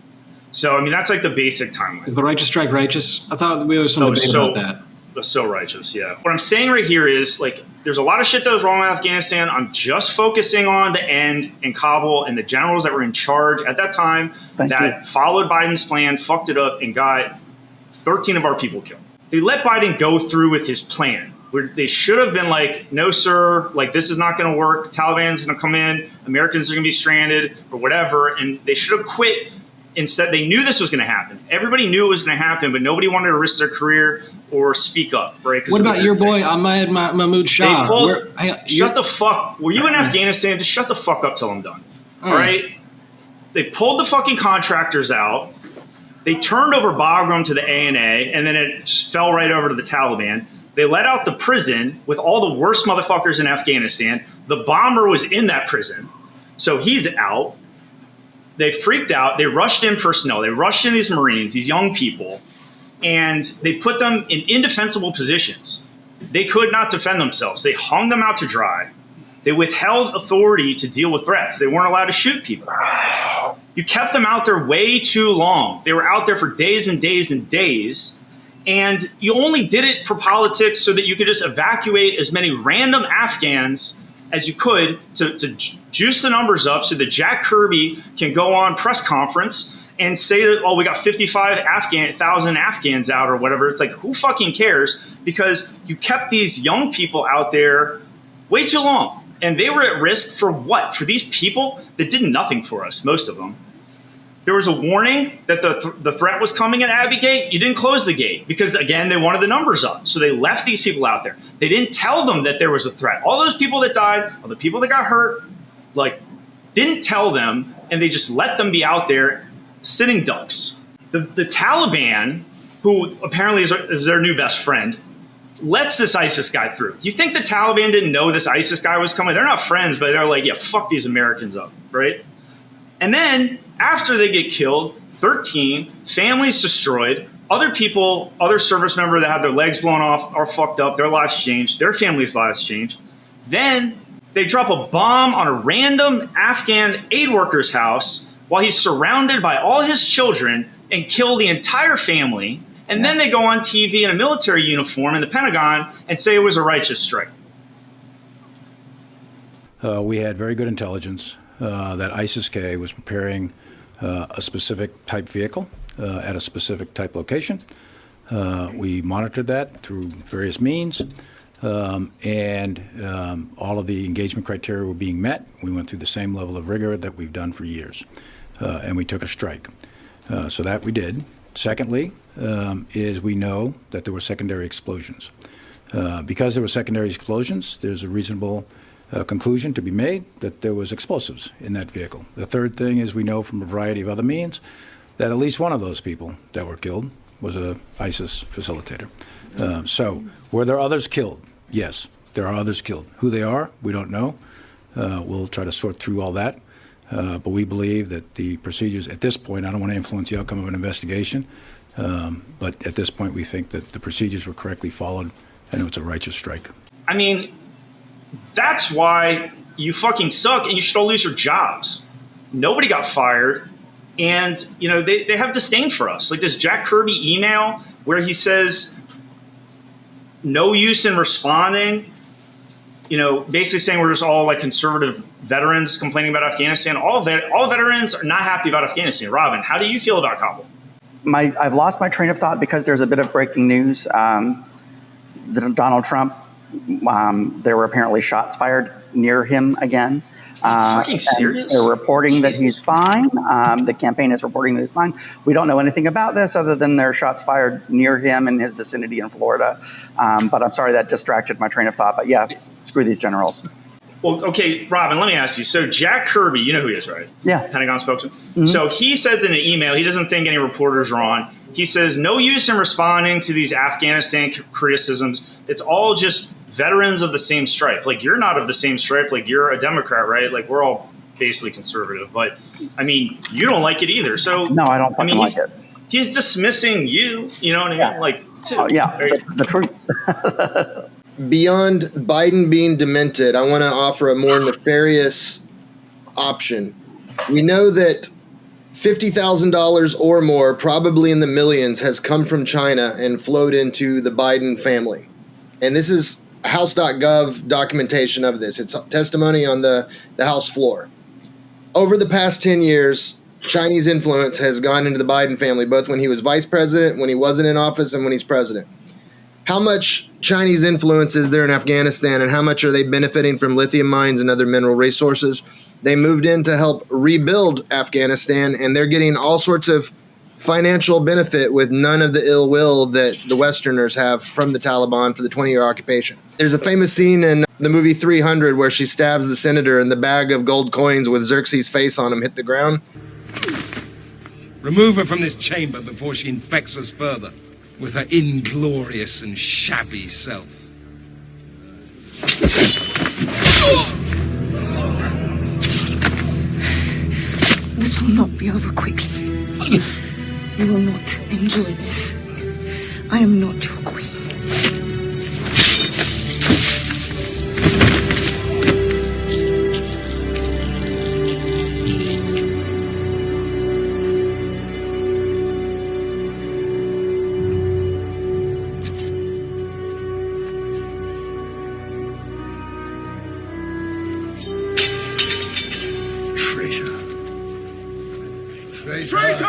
So, I mean, that's like the basic timeline. Is the righteous strike righteous? I thought we always some debate about that. So righteous, yeah. What I'm saying right here is, like, there's a lot of shit that was wrong with Afghanistan. I'm just focusing on the end in Kabul and the generals that were in charge at that time that followed Biden's plan, fucked it up, and got 13 of our people killed. They let Biden go through with his plan. Where they should have been like, no, sir, like, this is not going to work. Taliban's going to come in. Americans are going to be stranded or whatever. And they should have quit. Instead, they knew this was going to happen. Everybody knew it was going to happen, but nobody wanted to risk their career or speak up, right? What about your boy Ahmad Mahmoud Shah? Shut the fuck. Were you in Afghanistan? Just shut the fuck up till I'm done. All right? They pulled the fucking contractors out. They turned over Bagram to the ANA, and then it just fell right over to the Taliban. They let out the prison with all the worst motherfuckers in Afghanistan. The bomber was in that prison, so he's out. They freaked out. They rushed in personnel. They rushed in these Marines, these young people, and they put them in indefensible positions. They could not defend themselves. They hung them out to dry. They withheld authority to deal with threats. They weren't allowed to shoot people. You kept them out there way too long. They were out there for days and days and days. And you only did it for politics so that you could just evacuate as many random Afghans as you could to juice the numbers up so that Jack Kirby can go on press conference and say that, oh, we got 55,000 Afghans out or whatever. It's like, who fucking cares? Because you kept these young people out there way too long. And they were at risk for what? For these people that did nothing for us, most of them. There was a warning that the threat was coming at Abbey Gate. You didn't close the gate because, again, they wanted the numbers up. So they left these people out there. They didn't tell them that there was a threat. All those people that died, all the people that got hurt, like, didn't tell them, and they just let them be out there sitting ducks. The Taliban, who apparently is their new best friend, lets this ISIS guy through. You think the Taliban didn't know this ISIS guy was coming? They're not friends, but they're like, yeah, fuck these Americans up, right? And then after they get killed, 13, families destroyed, other people, other service member that had their legs blown off are fucked up, their lives changed, their families' lives changed. Then they drop a bomb on a random Afghan aid worker's house while he's surrounded by all his children and kill the entire family. And then they go on TV in a military uniform in the Pentagon and say it was a righteous strike. We had very good intelligence that ISIS-K was preparing a specific type vehicle at a specific type location. We monitored that through various means, and all of the engagement criteria were being met. We went through the same level of rigor that we've done for years, and we took a strike. So that we did. Secondly, is we know that there were secondary explosions. Because there were secondary explosions, there's a reasonable conclusion to be made that there was explosives in that vehicle. The third thing is we know from a variety of other means that at least one of those people that were killed was a ISIS facilitator. So were there others killed? Yes, there are others killed. Who they are, we don't know. We'll try to sort through all that. But we believe that the procedures at this point, I don't want to influence the outcome of an investigation, but at this point we think that the procedures were correctly followed and it was a righteous strike. I mean, that's why you fucking suck and you should all lose your jobs. Nobody got fired. And, you know, they have disdain for us. Like this Jack Kirby email where he says, no use in responding, you know, basically saying we're just all like conservative veterans complaining about Afghanistan. All veterans are not happy about Afghanistan. Robin, how do you feel about Kabul? I've lost my train of thought because there's a bit of breaking news that Donald Trump There were apparently shots fired near him again. Fucking serious? They're reporting that he's fine. The campaign is reporting that he's fine. We don't know anything about this other than there are shots fired near him in his vicinity in Florida. But I'm sorry that distracted my train of thought. But yeah, screw these generals. Well, okay, Robin, let me ask you. So Jack Kirby, you know who he is, right? Yeah. Pentagon spokesman. Mm-hmm. So he says in an email, he doesn't think any reporters are on. He says, no use in responding to these Afghanistan criticisms. It's all just veterans of the same stripe. Like, you're not of the same stripe. Like, you're a Democrat, right? Like, we're all basically conservative. But, I mean, you don't like it either. So no, I don't fucking like it. He's dismissing you, you know what I mean? Yeah. Like, the truth. Beyond Biden being demented, I want to offer a more nefarious option. We know that $50,000 or more, probably in the millions, has come from China and flowed into the Biden family. And this is House.gov documentation of this. It's testimony on the House floor. Over the past 10 years, Chinese influence has gone into the Biden family, both when he was vice president, when he wasn't in office, and when he's president. How much Chinese influence is there in Afghanistan, and how much are they benefiting from lithium mines and other mineral resources? They moved in to help rebuild Afghanistan, and they're getting all sorts of financial benefit with none of the ill will that the Westerners have from the Taliban for the 20-year occupation. There's a famous scene in the movie 300 where she stabs the senator and the bag of gold coins with Xerxes' face on them hit the ground. Remove her from this chamber before she infects us further with her inglorious and shabby self. This will not be over quickly. You will not enjoy this. I am not your queen. Traitor!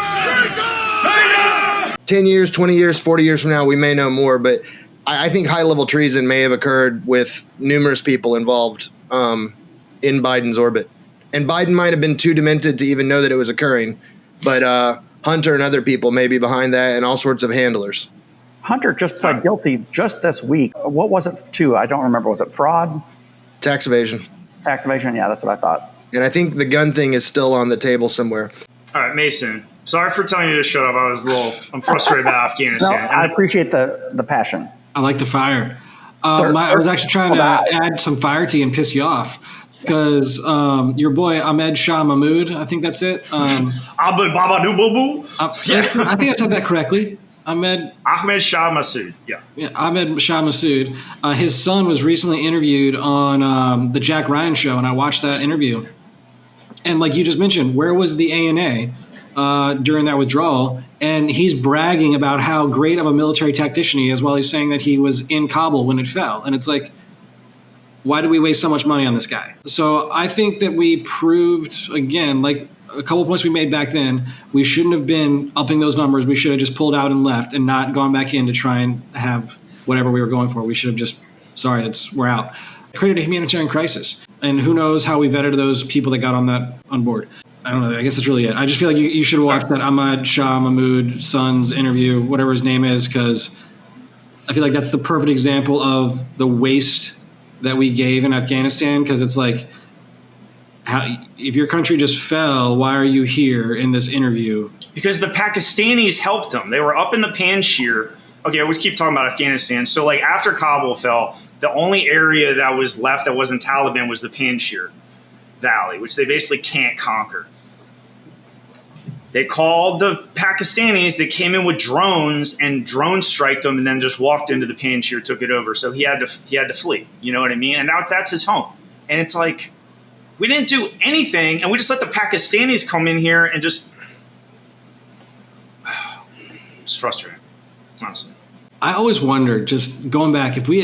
10 years, 20 years, 40 years from now, we may know more, but I think high-level treason may have occurred with numerous people involved in Biden's orbit. And Biden might have been too demented to even know that it was occurring, but Hunter and other people may be behind that, and all sorts of handlers. Hunter just pled guilty just this week. What was it to? I don't remember. Was it fraud? Tax evasion. Tax evasion, yeah, that's what I thought. And I think the gun thing is still on the table somewhere. All right, Mason. Sorry for telling you to shut up. I'm frustrated about Afghanistan. No, I appreciate the passion. I like the fire. I was actually trying to add some fire to you and piss you off because your boy Ahmed Shah Mahmood, I think that's it. Ahmed Babadoo. I think I said that correctly. Ahmed Shah Massoud. Yeah, Ahmed Shah Massoud. His son was recently interviewed on the Jack Ryan show, and I watched that interview. And like you just mentioned, where was the ANA during that withdrawal? And he's bragging about how great of a military tactician he is while he's saying that he was in Kabul when it fell. And it's like, why do we waste so much money on this guy? So I think that we proved, again, like a couple of points we made back then, we shouldn't have been upping those numbers. We should have just pulled out and left and not gone back in to try and have whatever we were going for. We should have just, we're out. It created a humanitarian crisis. And who knows how we vetted those people that got on board. I don't know. I guess that's really it. I just feel like you should watch that Ahmad Shah Mahmood son's interview, whatever his name is, because I feel like that's the perfect example of the waste that we gave in Afghanistan. Because it's like, if your country just fell, why are you here in this interview? Because the Pakistanis helped them. They were up in the Panjshir. Okay, I always keep talking about Afghanistan. So like after Kabul fell, the only area that was left that wasn't Taliban was the Panjshir Valley, which they basically can't conquer. They called the Pakistanis. They came in with drones and drone striked them, and then just walked into the Panjshir, took it over. So he had to flee. You know what I mean? And that's his home. And it's like, we didn't do anything, and we just let the Pakistanis come in here and just. It's frustrating, honestly. I always wondered, just going back, if we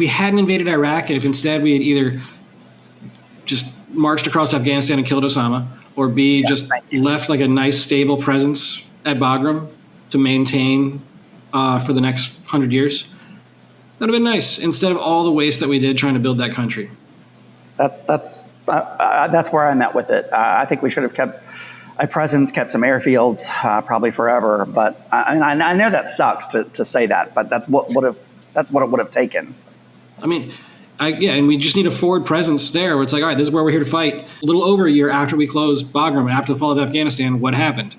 hadn't invaded Iraq, and if instead we had either just marched across Afghanistan and killed Osama, or B, just left like a nice stable presence at Bagram to maintain for the next 100 years, That'd have been nice instead of all the waste that we did trying to build that country. That's where I'm at with it. I think we should have kept a presence, kept some airfields, probably forever. But I know that sucks to say that, but that's what it would have taken. I mean, and we just need a forward presence there where it's like, all right, this is where we're here to fight. A little over a year after we closed Bagram, after the fall of Afghanistan, what happened?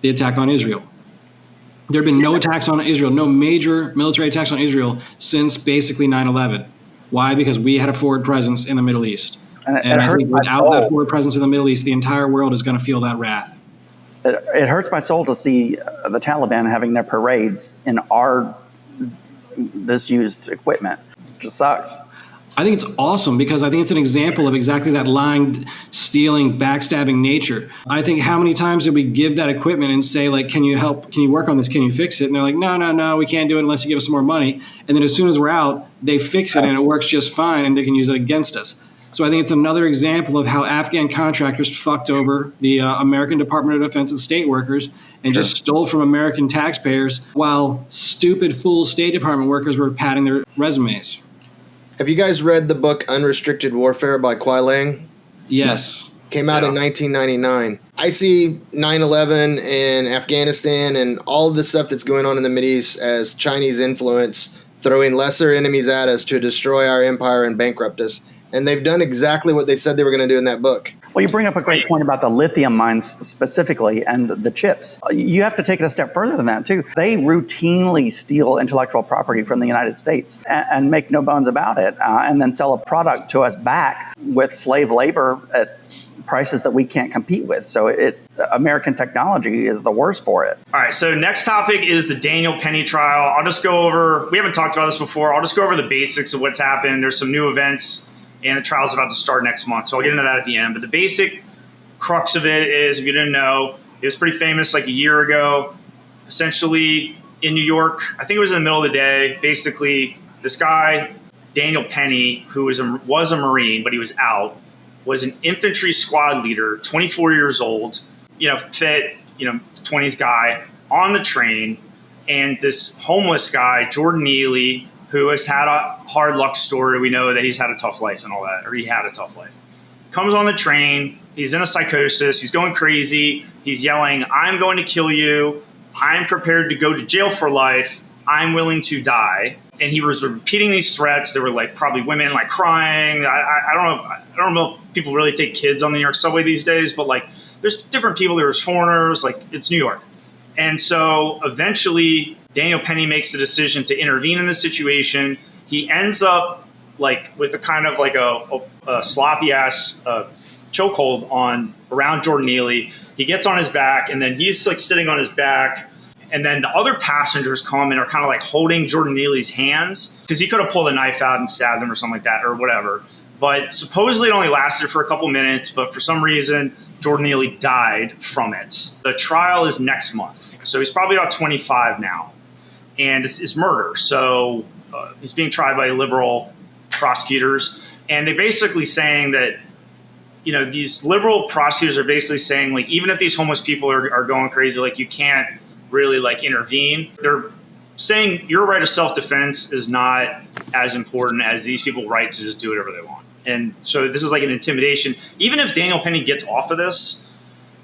The attack on Israel. There have been no attacks on Israel, no major military attacks on Israel since basically 9/11. Why? Because we had a forward presence in the Middle East. And I think without that forward presence in the Middle East, the entire world is going to feel that wrath. It hurts my soul to see the Taliban having their parades in our disused equipment. It just sucks. I think it's awesome because I think it's an example of exactly that lying, stealing, backstabbing nature. I think how many times did we give that equipment and say, like, can you help? Can you work on this? Can you fix it? And they're like, no, we can't do it unless you give us some more money. And then as soon as we're out, they fix it and it works just fine and they can use it against us. So I think it's another example of how Afghan contractors fucked over the American Department of Defense and state workers and just stole from American taxpayers while stupid fool State Department workers were padding their resumes. Have you guys read the book Unrestricted Warfare by Kwai Lang? Yes. Came out in 1999. I see 9/11 and Afghanistan and all of the stuff that's going on in the Mideast as Chinese influence throwing lesser enemies at us to destroy our empire and bankrupt us. And they've done exactly what they said they were going to do in that book. Well, you bring up a great point about the lithium mines specifically and the chips. You have to take it a step further than that, too. They routinely steal intellectual property from the United States and make no bones about it, and then sell a product to us back with slave labor at prices that we can't compete with. So American technology is the worst for it. All right, so next topic is the Daniel Penny trial. I'll just go over, we haven't talked about this before, I'll just go over the basics of what's happened. There's some new events, and the trial's about to start next month. So I'll get into that at the end. But the basic crux of it is, if you didn't know, it was pretty famous like a year ago. Essentially in New York, I think it was in the middle of the day, basically this guy, Daniel Penny, who was a Marine, but he was out, was an infantry squad leader, 24 years old, fit, 20s guy on the train. And this homeless guy, Jordan Neely, who has had a hard luck story. We know that he's had a tough life and all that, or he had a tough life. Comes on the train. He's in a psychosis. He's going crazy. He's yelling, "I'm going to kill you. I'm prepared to go to jail for life. I'm willing to die." And he was repeating these threats. There were like probably women like crying. I don't know if people really take kids on the New York subway these days, but like there's different people. There was foreigners. Like it's New York. And so eventually Daniel Penny makes the decision to intervene in the situation. He ends up like with a kind of like a sloppy ass chokehold around Jordan Neely. He gets on his back and then he's like sitting on his back. And then the other passengers come and are kind of like holding Jordan Neely's hands because he could have pulled a knife out and stabbed him or something like that or whatever. But supposedly it only lasted for a couple minutes. But for some reason, Jordan Neely died from it. The trial is next month. So he's probably about 25 now. And it's murder. So he's being tried by liberal prosecutors. And they're basically saying that, these liberal prosecutors are basically saying, like, even if these homeless people are going crazy, like, you can't really, like, intervene. They're saying your right of self-defense is not as important as these people's right to just do whatever they want. And so this is like an intimidation. Even if Daniel Penny gets off of this,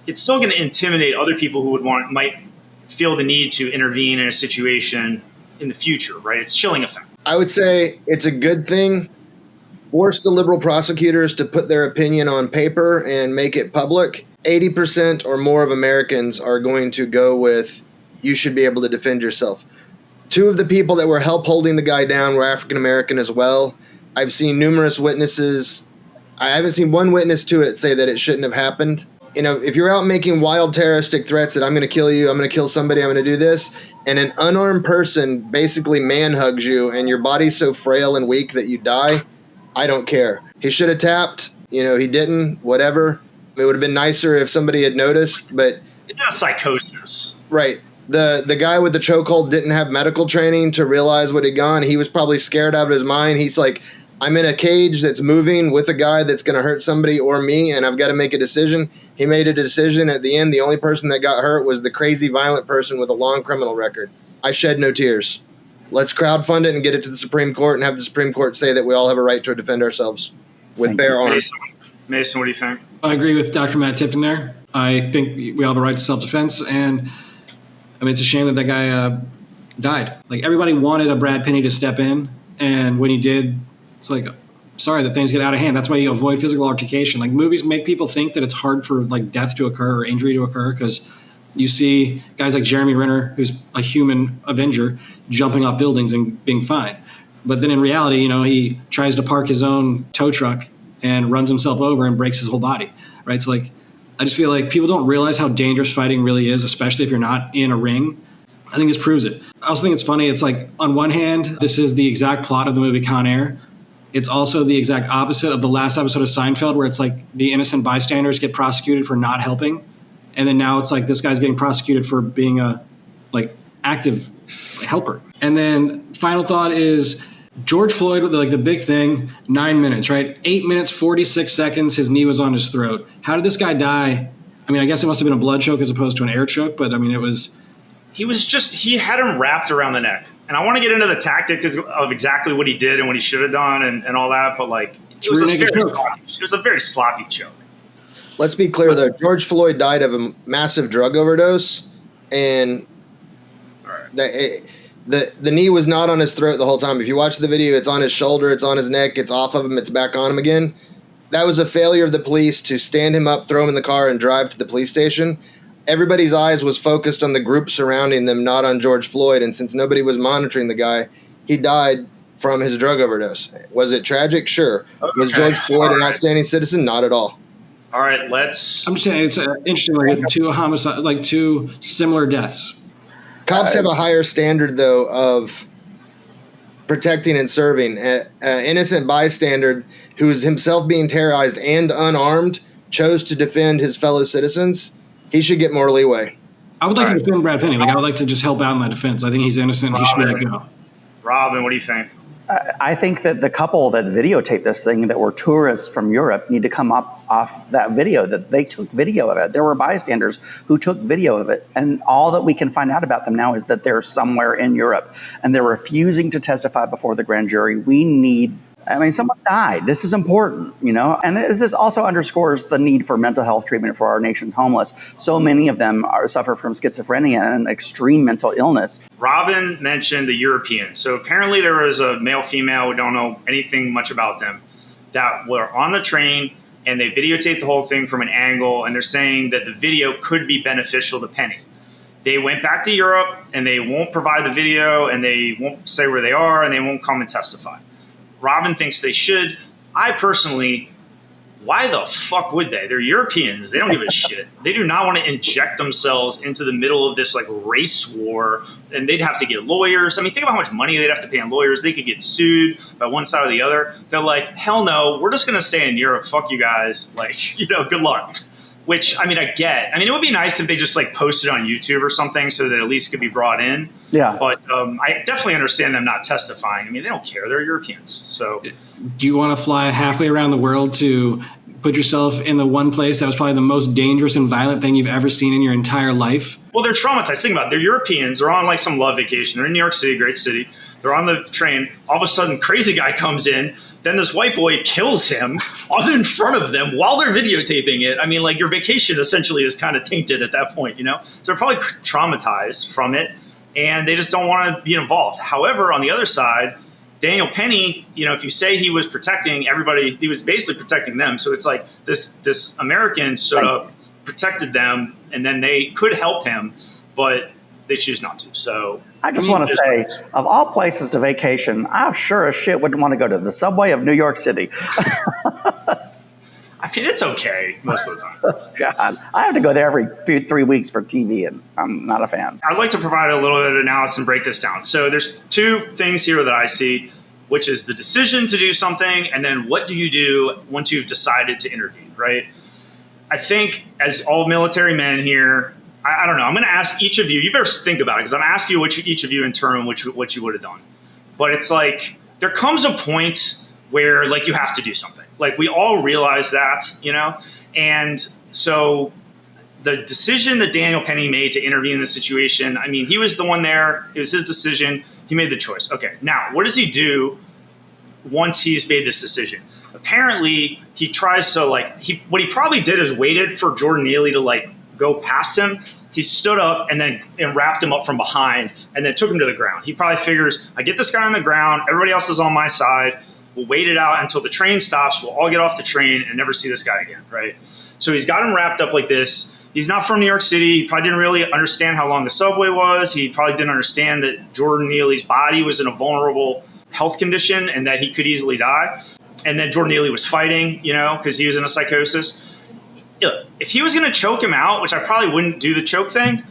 it's still going to intimidate other people who might feel the need to intervene in a situation in the future, right? It's chilling effect. I would say it's a good thing. Force the liberal prosecutors to put their opinion on paper and make it public. 80% or more of Americans are going to go with, you should be able to defend yourself. Two of the people that were help holding the guy down were African American as well. I've seen numerous witnesses. I haven't seen one witness to it say that it shouldn't have happened. If you're out making wild terroristic threats that I'm going to kill you, I'm going to kill somebody, I'm going to do this, and an unarmed person basically man-hugs you and your body's so frail and weak that you die, I don't care. He should have tapped. He didn't, whatever. It would have been nicer if somebody had noticed, but... It's a psychosis. Right. The guy with the chokehold didn't have medical training to realize what had gone. He was probably scared out of his mind. He's like, I'm in a cage that's moving with a guy that's going to hurt somebody or me, and I've got to make a decision. He made a decision. At the end, the only person that got hurt was the crazy, violent person with a long criminal record. I shed no tears. Let's crowdfund it and get it to the Supreme Court and have the Supreme Court say that we all have a right to defend ourselves with bare arms. Mason, what do you think? I agree with Dr. Matt Tipton there. I think we all have a right to self-defense, and I mean, it's a shame that guy died. Like, everybody wanted a Brad Pinney to step in, and when he did, it's like, sorry that things get out of hand. That's why you avoid physical altercation. Like, movies make people think that it's hard for like death to occur or injury to occur because you see guys like Jeremy Renner, who's a human Avenger, jumping off buildings and being fine. But then in reality, he tries to park his own tow truck and runs himself over and breaks his whole body, right? So like, I just feel like people don't realize how dangerous fighting really is, especially if you're not in a ring. I think this proves it. I also think it's funny. It's like, on one hand, this is the exact plot of the movie Con Air. It's also the exact opposite of the last episode of Seinfeld, where it's like the innocent bystanders get prosecuted for not helping. And then now it's like this guy's getting prosecuted for being a like active helper. And then final thought is George Floyd with like the big thing, 9 minutes, right? 8 minutes, 46 seconds. His knee was on his throat. How did this guy die? I mean, I guess it must have been a blood choke as opposed to an air choke, but I mean, he had him wrapped around the neck. And I want to get into the tactics of exactly what he did and what he should have done and all that, but like, it was a very sloppy choke. Let's be clear, though. George Floyd died of a massive drug overdose, and the knee was not on his throat the whole time. If you watch the video, it's on his shoulder, it's on his neck, it's off of him, it's back on him again. That was a failure of the police to stand him up, throw him in the car, and drive to the police station. Everybody's eyes was focused on the group surrounding them, not on George Floyd, and since nobody was monitoring the guy, he died from his drug overdose. Was it tragic? Sure. Okay. Was George Floyd an outstanding citizen? Not at all. All right, I'm just saying it's interesting, like two homicide, like two similar deaths. Cops have a higher standard, though, of protecting and serving. An innocent bystander who is himself being terrorized and unarmed chose to defend his fellow citizens. He should get more leeway. I would like to defend Brad Pinney. Like, I would like to just help out in that defense. I think he's innocent. He should be let go. Robin, what do you think? I think that the couple that videotaped this thing that were tourists from Europe need to come up off that video, that they took video of it. There were bystanders who took video of it. And all that we can find out about them now is that they're somewhere in Europe and they're refusing to testify before the grand jury. Someone died. This is important, and this also underscores the need for mental health treatment for our nation's homeless. So many of them suffer from schizophrenia and extreme mental illness. Robin mentioned the Europeans. So apparently there was a male-female, we don't know anything much about them, that were on the train and they videotaped the whole thing from an angle, and they're saying that the video could be beneficial to Penny. They went back to Europe and they won't provide the video and they won't say where they are and they won't come and testify. Robin thinks they should. I personally, why the fuck would they? They're Europeans. They don't give a shit. They do not want to inject themselves into the middle of this like race war, and they'd have to get lawyers. I mean, think about how much money they'd have to pay on lawyers. They could get sued by one side or the other. They're like, hell no, we're just going to stay in Europe. Fuck you guys. Like, good luck. Which, I mean, I get. I mean, it would be nice if they just like posted on YouTube or something so that at least could be brought in. Yeah. But I definitely understand them not testifying. I mean, they don't care. They're Europeans. So, do you want to fly halfway around the world to put yourself in the one place that was probably the most dangerous and violent thing you've ever seen in your entire life? Well, they're traumatized. Think about it. They're Europeans. They're on like some love vacation. They're in New York City, great city. They're on the train. All of a sudden, crazy guy comes in. Then this white boy kills him in front of them while they're videotaping it. I mean, like, your vacation essentially is kind of tainted at that point, So they're probably traumatized from it, and they just don't want to be involved. However, on the other side, Daniel Penny, if you say he was protecting everybody, he was basically protecting them. So it's like this American sort of protected them, and then they could help him, but they choose not to. So I just want to say, of all places to vacation, I sure as shit wouldn't want to go to the subway of New York City. I mean, it's okay most of the time. God, I have to go there every 3 weeks for TV, and I'm not a fan. I'd like to provide a little bit of analysis and break this down. So there's two things here that I see, which is the decision to do something, and then what do you do once you've decided to intervene, right? I think as all military men here, I don't know. I'm going to ask each of you. You better think about it, because I'm asking you each of you in turn what you would have done. But it's like there comes a point where like you have to do something. Like we all realize that, And so the decision that Daniel Penny made to intervene in the situation, I mean, he was the one there. It was his decision. He made the choice. Okay, now what does he do once he's made this decision? Apparently, he tries to what he probably did is waited for Jordan Neely to go past him. He stood up and wrapped him up from behind and then took him to the ground. He probably figures, I get this guy on the ground. Everybody else is on my side. We'll wait it out until the train stops. We'll all get off the train and never see this guy again, right? So he's got him wrapped up like this. He's not from New York City. He probably didn't really understand how long the subway was. He probably didn't understand that Jordan Neely's body was in a vulnerable health condition and that he could easily die. And then Jordan Neely was fighting, because he was in a psychosis. If he was going to choke him out, which I probably wouldn't do the choke thing,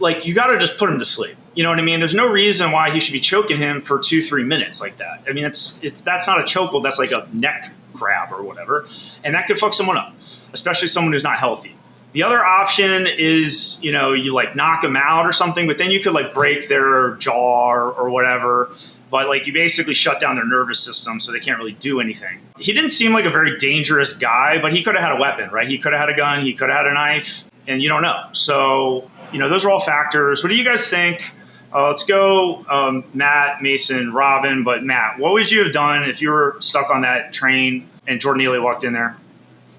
you got to just put him to sleep. You know what I mean? There's no reason why he should be choking him for 2-3 minutes like that. I mean, that's not a chokehold. That's like a neck grab or whatever. And that could fuck someone up, especially someone who's not healthy. The other option is, you knock them out or something, but then you could break their jaw or whatever. But you basically shut down their nervous system so they can't really do anything. He didn't seem like a very dangerous guy, but he could have had a weapon, right? He could have had a gun, he could have had a knife, and you don't know. So, those are all factors. What do you guys think? Let's go Matt, Mason, Robin. But Matt, what would you have done if you were stuck on that train and Jordan Neely walked in there?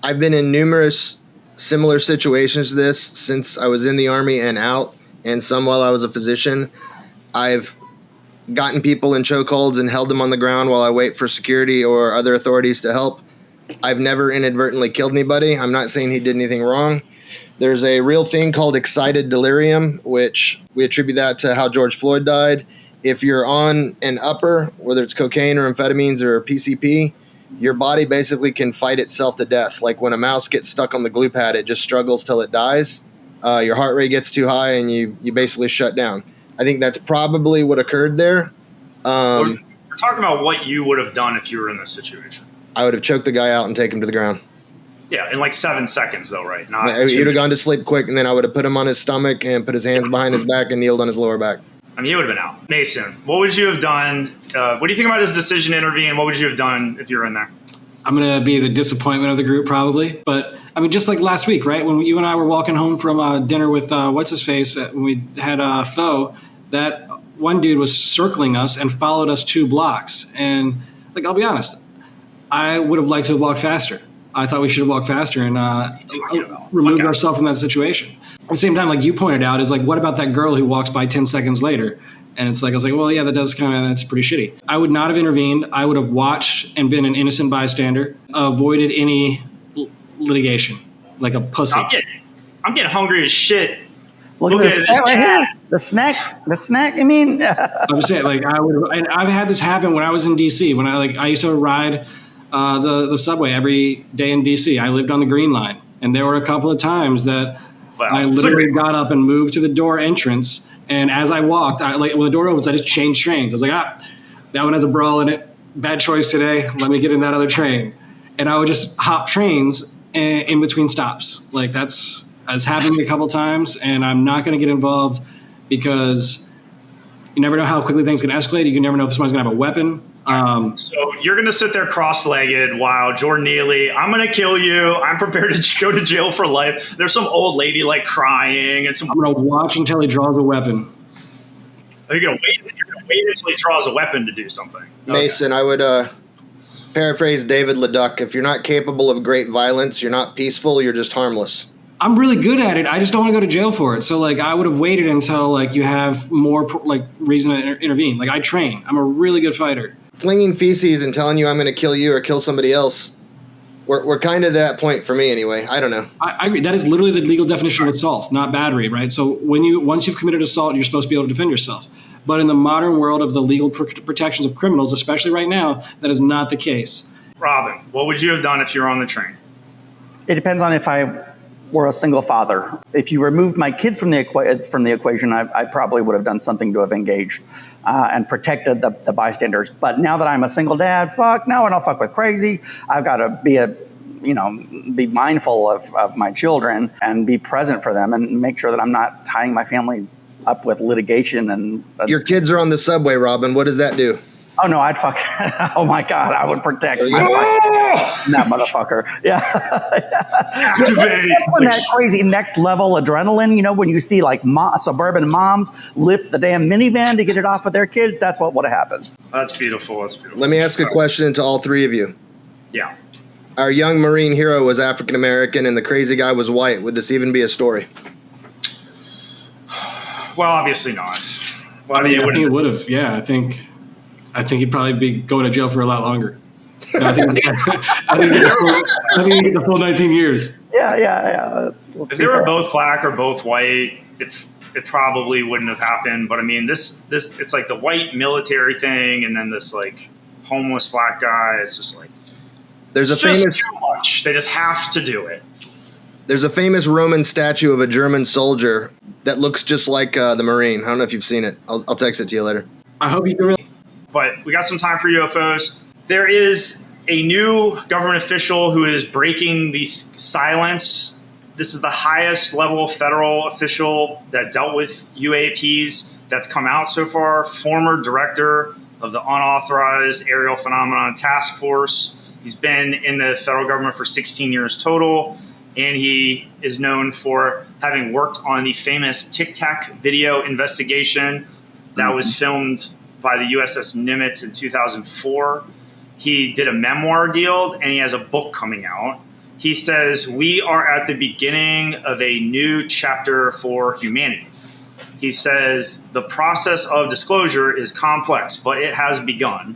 I've been in numerous similar situations to this since I was in the Army and out, and some while I was a physician. I've gotten people in chokeholds and held them on the ground while I wait for security or other authorities to help. I've never inadvertently killed anybody. I'm not saying he did anything wrong. There's a real thing called excited delirium, which we attribute that to how George Floyd died. If you're on an upper, whether it's cocaine or amphetamines or PCP, your body basically can fight itself to death. Like when a mouse gets stuck on the glue pad, it just struggles till it dies. Your heart rate gets too high and you basically shut down. I think that's probably what occurred there. We're talking about what you would have done if you were in this situation. I would have choked the guy out and taken him to the ground. Yeah, in 7 seconds though, right? He'd have gone to sleep quick, and then I would have put him on his stomach and put his hands behind his back and kneeled on his lower back. I mean, he would have been out. Mason, what would you have done? What do you think about his decision to intervene? What would you have done if you were in there? I'm going to be the disappointment of the group probably. But, I mean, just like last week, right? When you and I were walking home from dinner with what's-his-face, when we had Foe, that one dude was circling us and followed us 2 blocks. And, I'll be honest, I would have liked to have walked faster. I thought we should have walked faster and removed ourselves from that situation. At the same time, like you pointed out, is what about that girl who walks by 10 seconds later? And it's I was well, yeah, that's pretty shitty. I would not have intervened. I would have watched and been an innocent bystander, avoided any litigation, like a pussy. I'm getting hungry as shit. Look at this right here. The snack. I mean, I'm saying I would, and I've had this happen when I was in DC. When I used to ride the subway every day in DC. I lived on the Green Line, and there were a couple of times that I literally got up and moved to the door entrance. And as I walked, when the door opens, I just changed trains. I was that one has a brawl in it. Bad choice today. Let me get in that other train. And I would just hop trains in between stops. That's happened to me a couple times, and I'm not going to get involved because you never know how quickly things can escalate. You can never know if somebody's going to have a weapon. So you're going to sit there cross-legged while Jordan Neely, I'm going to kill you. I'm prepared to go to jail for life. There's some old lady crying. And I'm going to watch until he draws a weapon. You're going to wait until he draws a weapon to do something. Mason, I would paraphrase David Leduc. If you're not capable of great violence, you're not peaceful, you're just harmless. I'm really good at it. I just don't want to go to jail for it. So I would have waited until you have more reason to intervene. I train. I'm a really good fighter. Flinging feces and telling you I'm going to kill you or kill somebody else, we're kind of at that point for me anyway. I don't know. I agree. That is literally the legal definition of assault, not battery, right? So once you've committed assault, you're supposed to be able to defend yourself. But in the modern world of the legal protections of criminals, especially right now, that is not the case. Robin, what would you have done if you were on the train? It depends on if I were a single father. If you removed my kids from the equation, I probably would have done something to have engaged and protected the bystanders. But now that I'm a single dad, no, I don't fuck with crazy. I've got to be mindful of my children and be present for them and make sure that I'm not tying my family up with litigation. And your kids are on the subway, Robin. What does that do? Oh no, I'd fuck. Oh my God, I would protect my wife. that motherfucker. Yeah. Activate. When that crazy next level adrenaline, when you see like suburban moms lift the damn minivan to get it off of their kids, that's what would have happened. That's beautiful. That's beautiful. Let me ask a question to all three of you. Yeah. Our young Marine hero was African American and the crazy guy was white. Would this even be a story? Well, obviously not. Well, I think it would have. Yeah, I think he'd probably be going to jail for a lot longer. I think he'd get the full 19 years. Yeah. If they were both black or both white, it probably wouldn't have happened. But I mean, this it's like the white military thing, and then this like homeless black guy. It's just like there's a famous too much. They just have to do it. There's a famous Roman statue of a German soldier that looks just like the Marine. I don't know if you've seen it. I'll text it to you later. I hope you can really. But we got some time for UFOs. There is a new government official who is breaking the silence. This is the highest level federal official that dealt with UAPs that's come out so far. Former director of the Unauthorized Aerial Phenomenon Task Force. He's been in the federal government for 16 years total. And he is known for having worked on the famous Tic Tac video investigation that was filmed by the USS Nimitz in 2004. He did a memoir deal, and he has a book coming out. He says, we are at the beginning of a new chapter for humanity. He says, the process of disclosure is complex, but it has begun.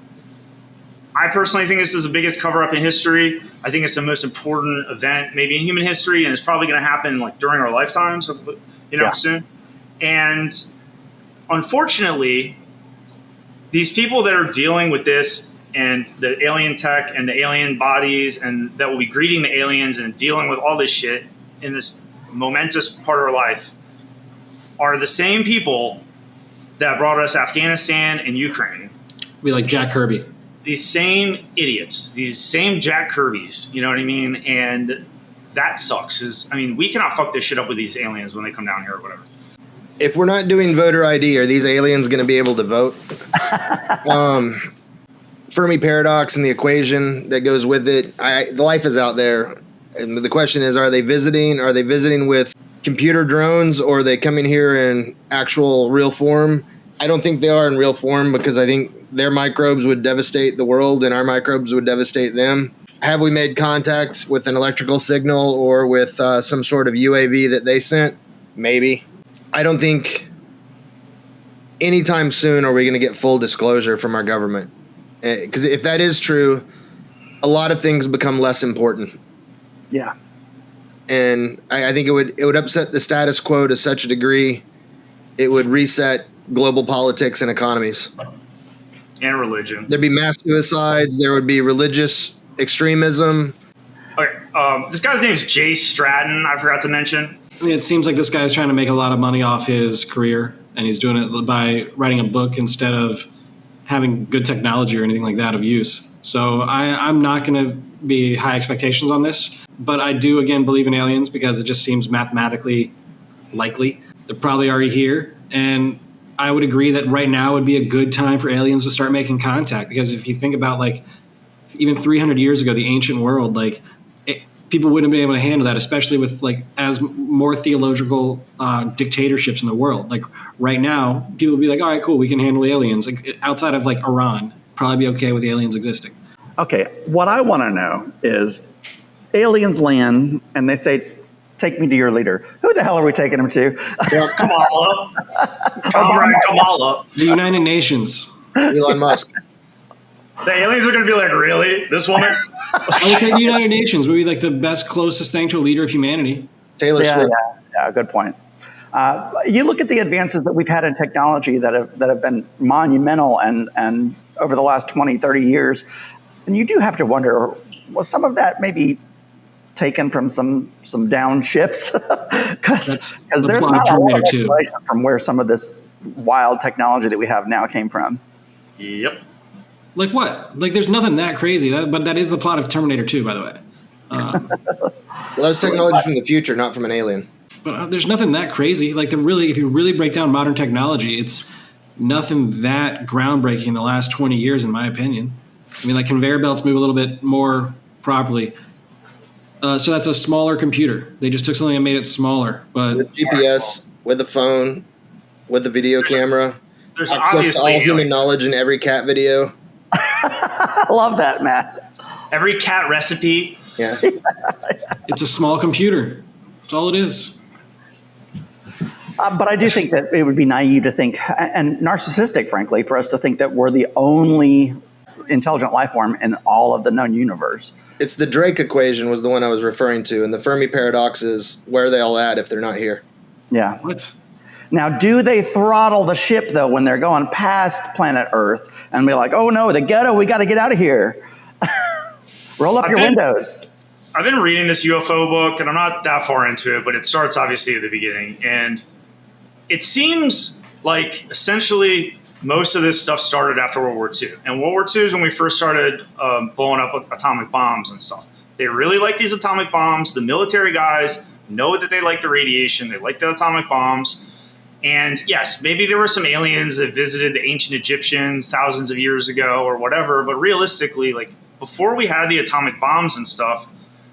I personally think this is the biggest cover-up in history. I think it's the most important event maybe in human history, and it's probably going to happen like during our lifetimes, soon. And unfortunately, these people that are dealing with this and the alien tech and the alien bodies and that will be greeting the aliens and dealing with all this shit in this momentous part of our life are the same people that brought us Afghanistan and Ukraine. Be like Jack Kirby. These same idiots, these same Jack Kirbys, you know what I mean? And that sucks. We cannot fuck this shit up with these aliens when they come down here or whatever. If we're not doing voter ID, are these aliens going to be able to vote? Fermi paradox and the equation that goes with it. The life is out there. And the question is, are they visiting? Are they visiting with computer drones, or are they coming here in actual real form? I don't think they are in real form because I think their microbes would devastate the world and our microbes would devastate them. Have we made contact with an electrical signal or with some sort of UAV that they sent? Maybe. I don't think anytime soon are we going to get full disclosure from our government. Because if that is true, a lot of things become less important. Yeah. And I think it would upset the status quo to such a degree, it would reset global politics and economies. And religion. There'd be mass suicides. There would be religious extremism. Okay, this guy's name is Jay Stratton. I forgot to mention. It seems like this guy's trying to make a lot of money off his career, and he's doing it by writing a book instead of having good technology or anything like that of use. So I'm not going to be high expectations on this, but I do, again, believe in aliens because it just seems mathematically likely. They're probably already here, and I would agree that right now would be a good time for aliens to start making contact, because if you think about like even 300 years ago, the ancient world, people wouldn't have been able to handle that, especially with like as more theological dictatorships in the world. Like right now, people would be like, all right, cool, we can handle aliens. Like outside of like Iran, probably be okay with aliens existing. Okay, what I want to know is aliens land and they say, take me to your leader. Who the hell are we taking them to? Kamala. Comrade Kamala. The United Nations. Elon Musk. The aliens are going to be like, really? This woman? I would say the United Nations would be like the best, closest thing to a leader of humanity. Taylor Swift. Yeah, good point. You look at the advances that we've had in technology that have been monumental and over the last 20, 30 years, and you do have to wonder, was some of that maybe taken from some downed ships? Because there's not a lot of explanation from where some of this wild technology that we have now came from. Yep. Like what? Like there's nothing that crazy, but that is the plot of Terminator 2, by the way. Well, that was technology from the future, not from an alien. But there's nothing that crazy. Like if you really break down modern technology, it's nothing that groundbreaking in the last 20 years, in my opinion. I mean, like conveyor belts move a little bit more properly. So that's a smaller computer. They just took something and made it smaller. But with GPS, with the phone, with the video camera, There's access to all human knowledge in every cat video. I love that, Matt. Every cat recipe. Yeah. It's a small computer. That's all it is. But I do think that it would be naive to think, and narcissistic, frankly, for us to think that we're the only intelligent life form in all of the known universe. It's the Drake equation was the one I was referring to, and the Fermi paradox is where are they all at if they're not here? Yeah. What? Now, do they throttle the ship, though, when they're going past planet Earth and be like, oh, no, the ghetto, we got to get out of here. Roll up your windows. I've been reading this UFO book, and I'm not that far into it, but it starts obviously at the beginning. And it seems like essentially most of this stuff started after World War II. And World War II is when we first started blowing up atomic bombs and stuff. They really like these atomic bombs. The military guys know that they like the radiation. They like the atomic bombs. And yes, maybe there were some aliens that visited the ancient Egyptians thousands of years ago or whatever. But realistically, like before we had the atomic bombs and stuff,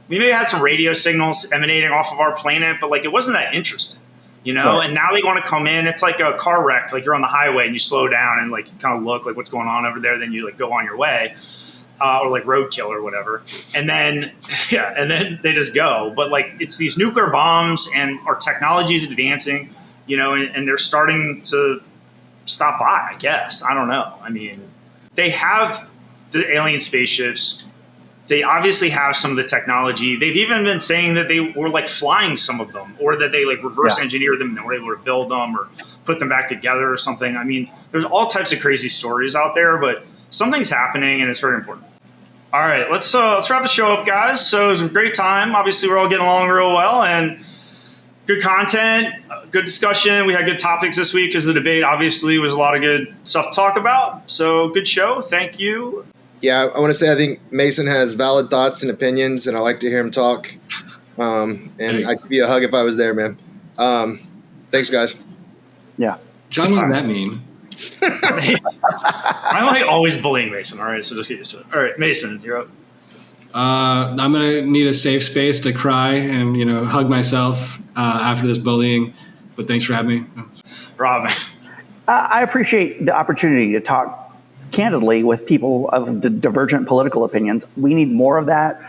we may have had some radio signals emanating off of our planet, but like it wasn't that interesting. You know, Sure. And now they want to come in. It's like a car wreck. Like you're on the highway and you slow down and like you kind of look like what's going on over there. Then you like go on your way, or like roadkill or whatever. And then, yeah, and then they just go. But like it's these nuclear bombs and our technology is advancing, you know, and they're starting to stop by, I guess. I don't know. I mean, they have the alien spaceships. They obviously have some of the technology. They've even been saying that they were like flying some of them, or that they like reverse engineered them and they were able to build them or put them back together or something. I mean, there's all types of crazy stories out there, but something's happening and it's very important. All right, let's wrap the show up, guys. So it was a great time. Obviously, we're all getting along real well and good content, good discussion. We had good topics this week because the debate obviously was a lot of good stuff to talk about. So good show. Thank you. Yeah, I want to say I think Mason has valid thoughts and opinions, and I like to hear him talk. And I'd give you a hug if I was there, man. Thanks, guys. Yeah. John wasn't that mean. I'm like always bullying Mason. All right, so just get used to it. All right, Mason, you're up. I'm going to need a safe space to cry and, you know, hug myself after this bullying. But thanks for having me. Robin. I appreciate the opportunity to talk candidly with people of divergent political opinions. We need more of that.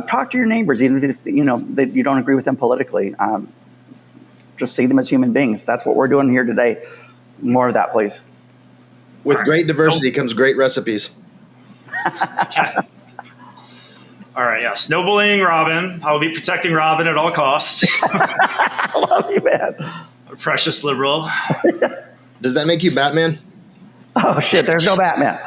Talk to your neighbors, even if you know that you don't agree with them politically. Just see them as human beings. That's what we're doing here today. More of that, please. With great diversity comes great recipes. All right, yes. No bullying Robin. I will be protecting Robin at all costs. I love you, man. A precious liberal. Does that make you Batman? Oh, shit, there's no Batman.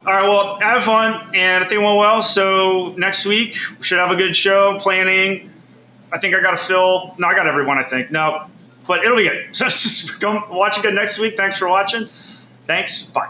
All right, well, have fun, and I think it went well. So next week, we should have a good show, planning. I think I got Phil. No, I got everyone, I think. No, but it'll be good. So just come watch again next week. Thanks for watching. Thanks. Bye.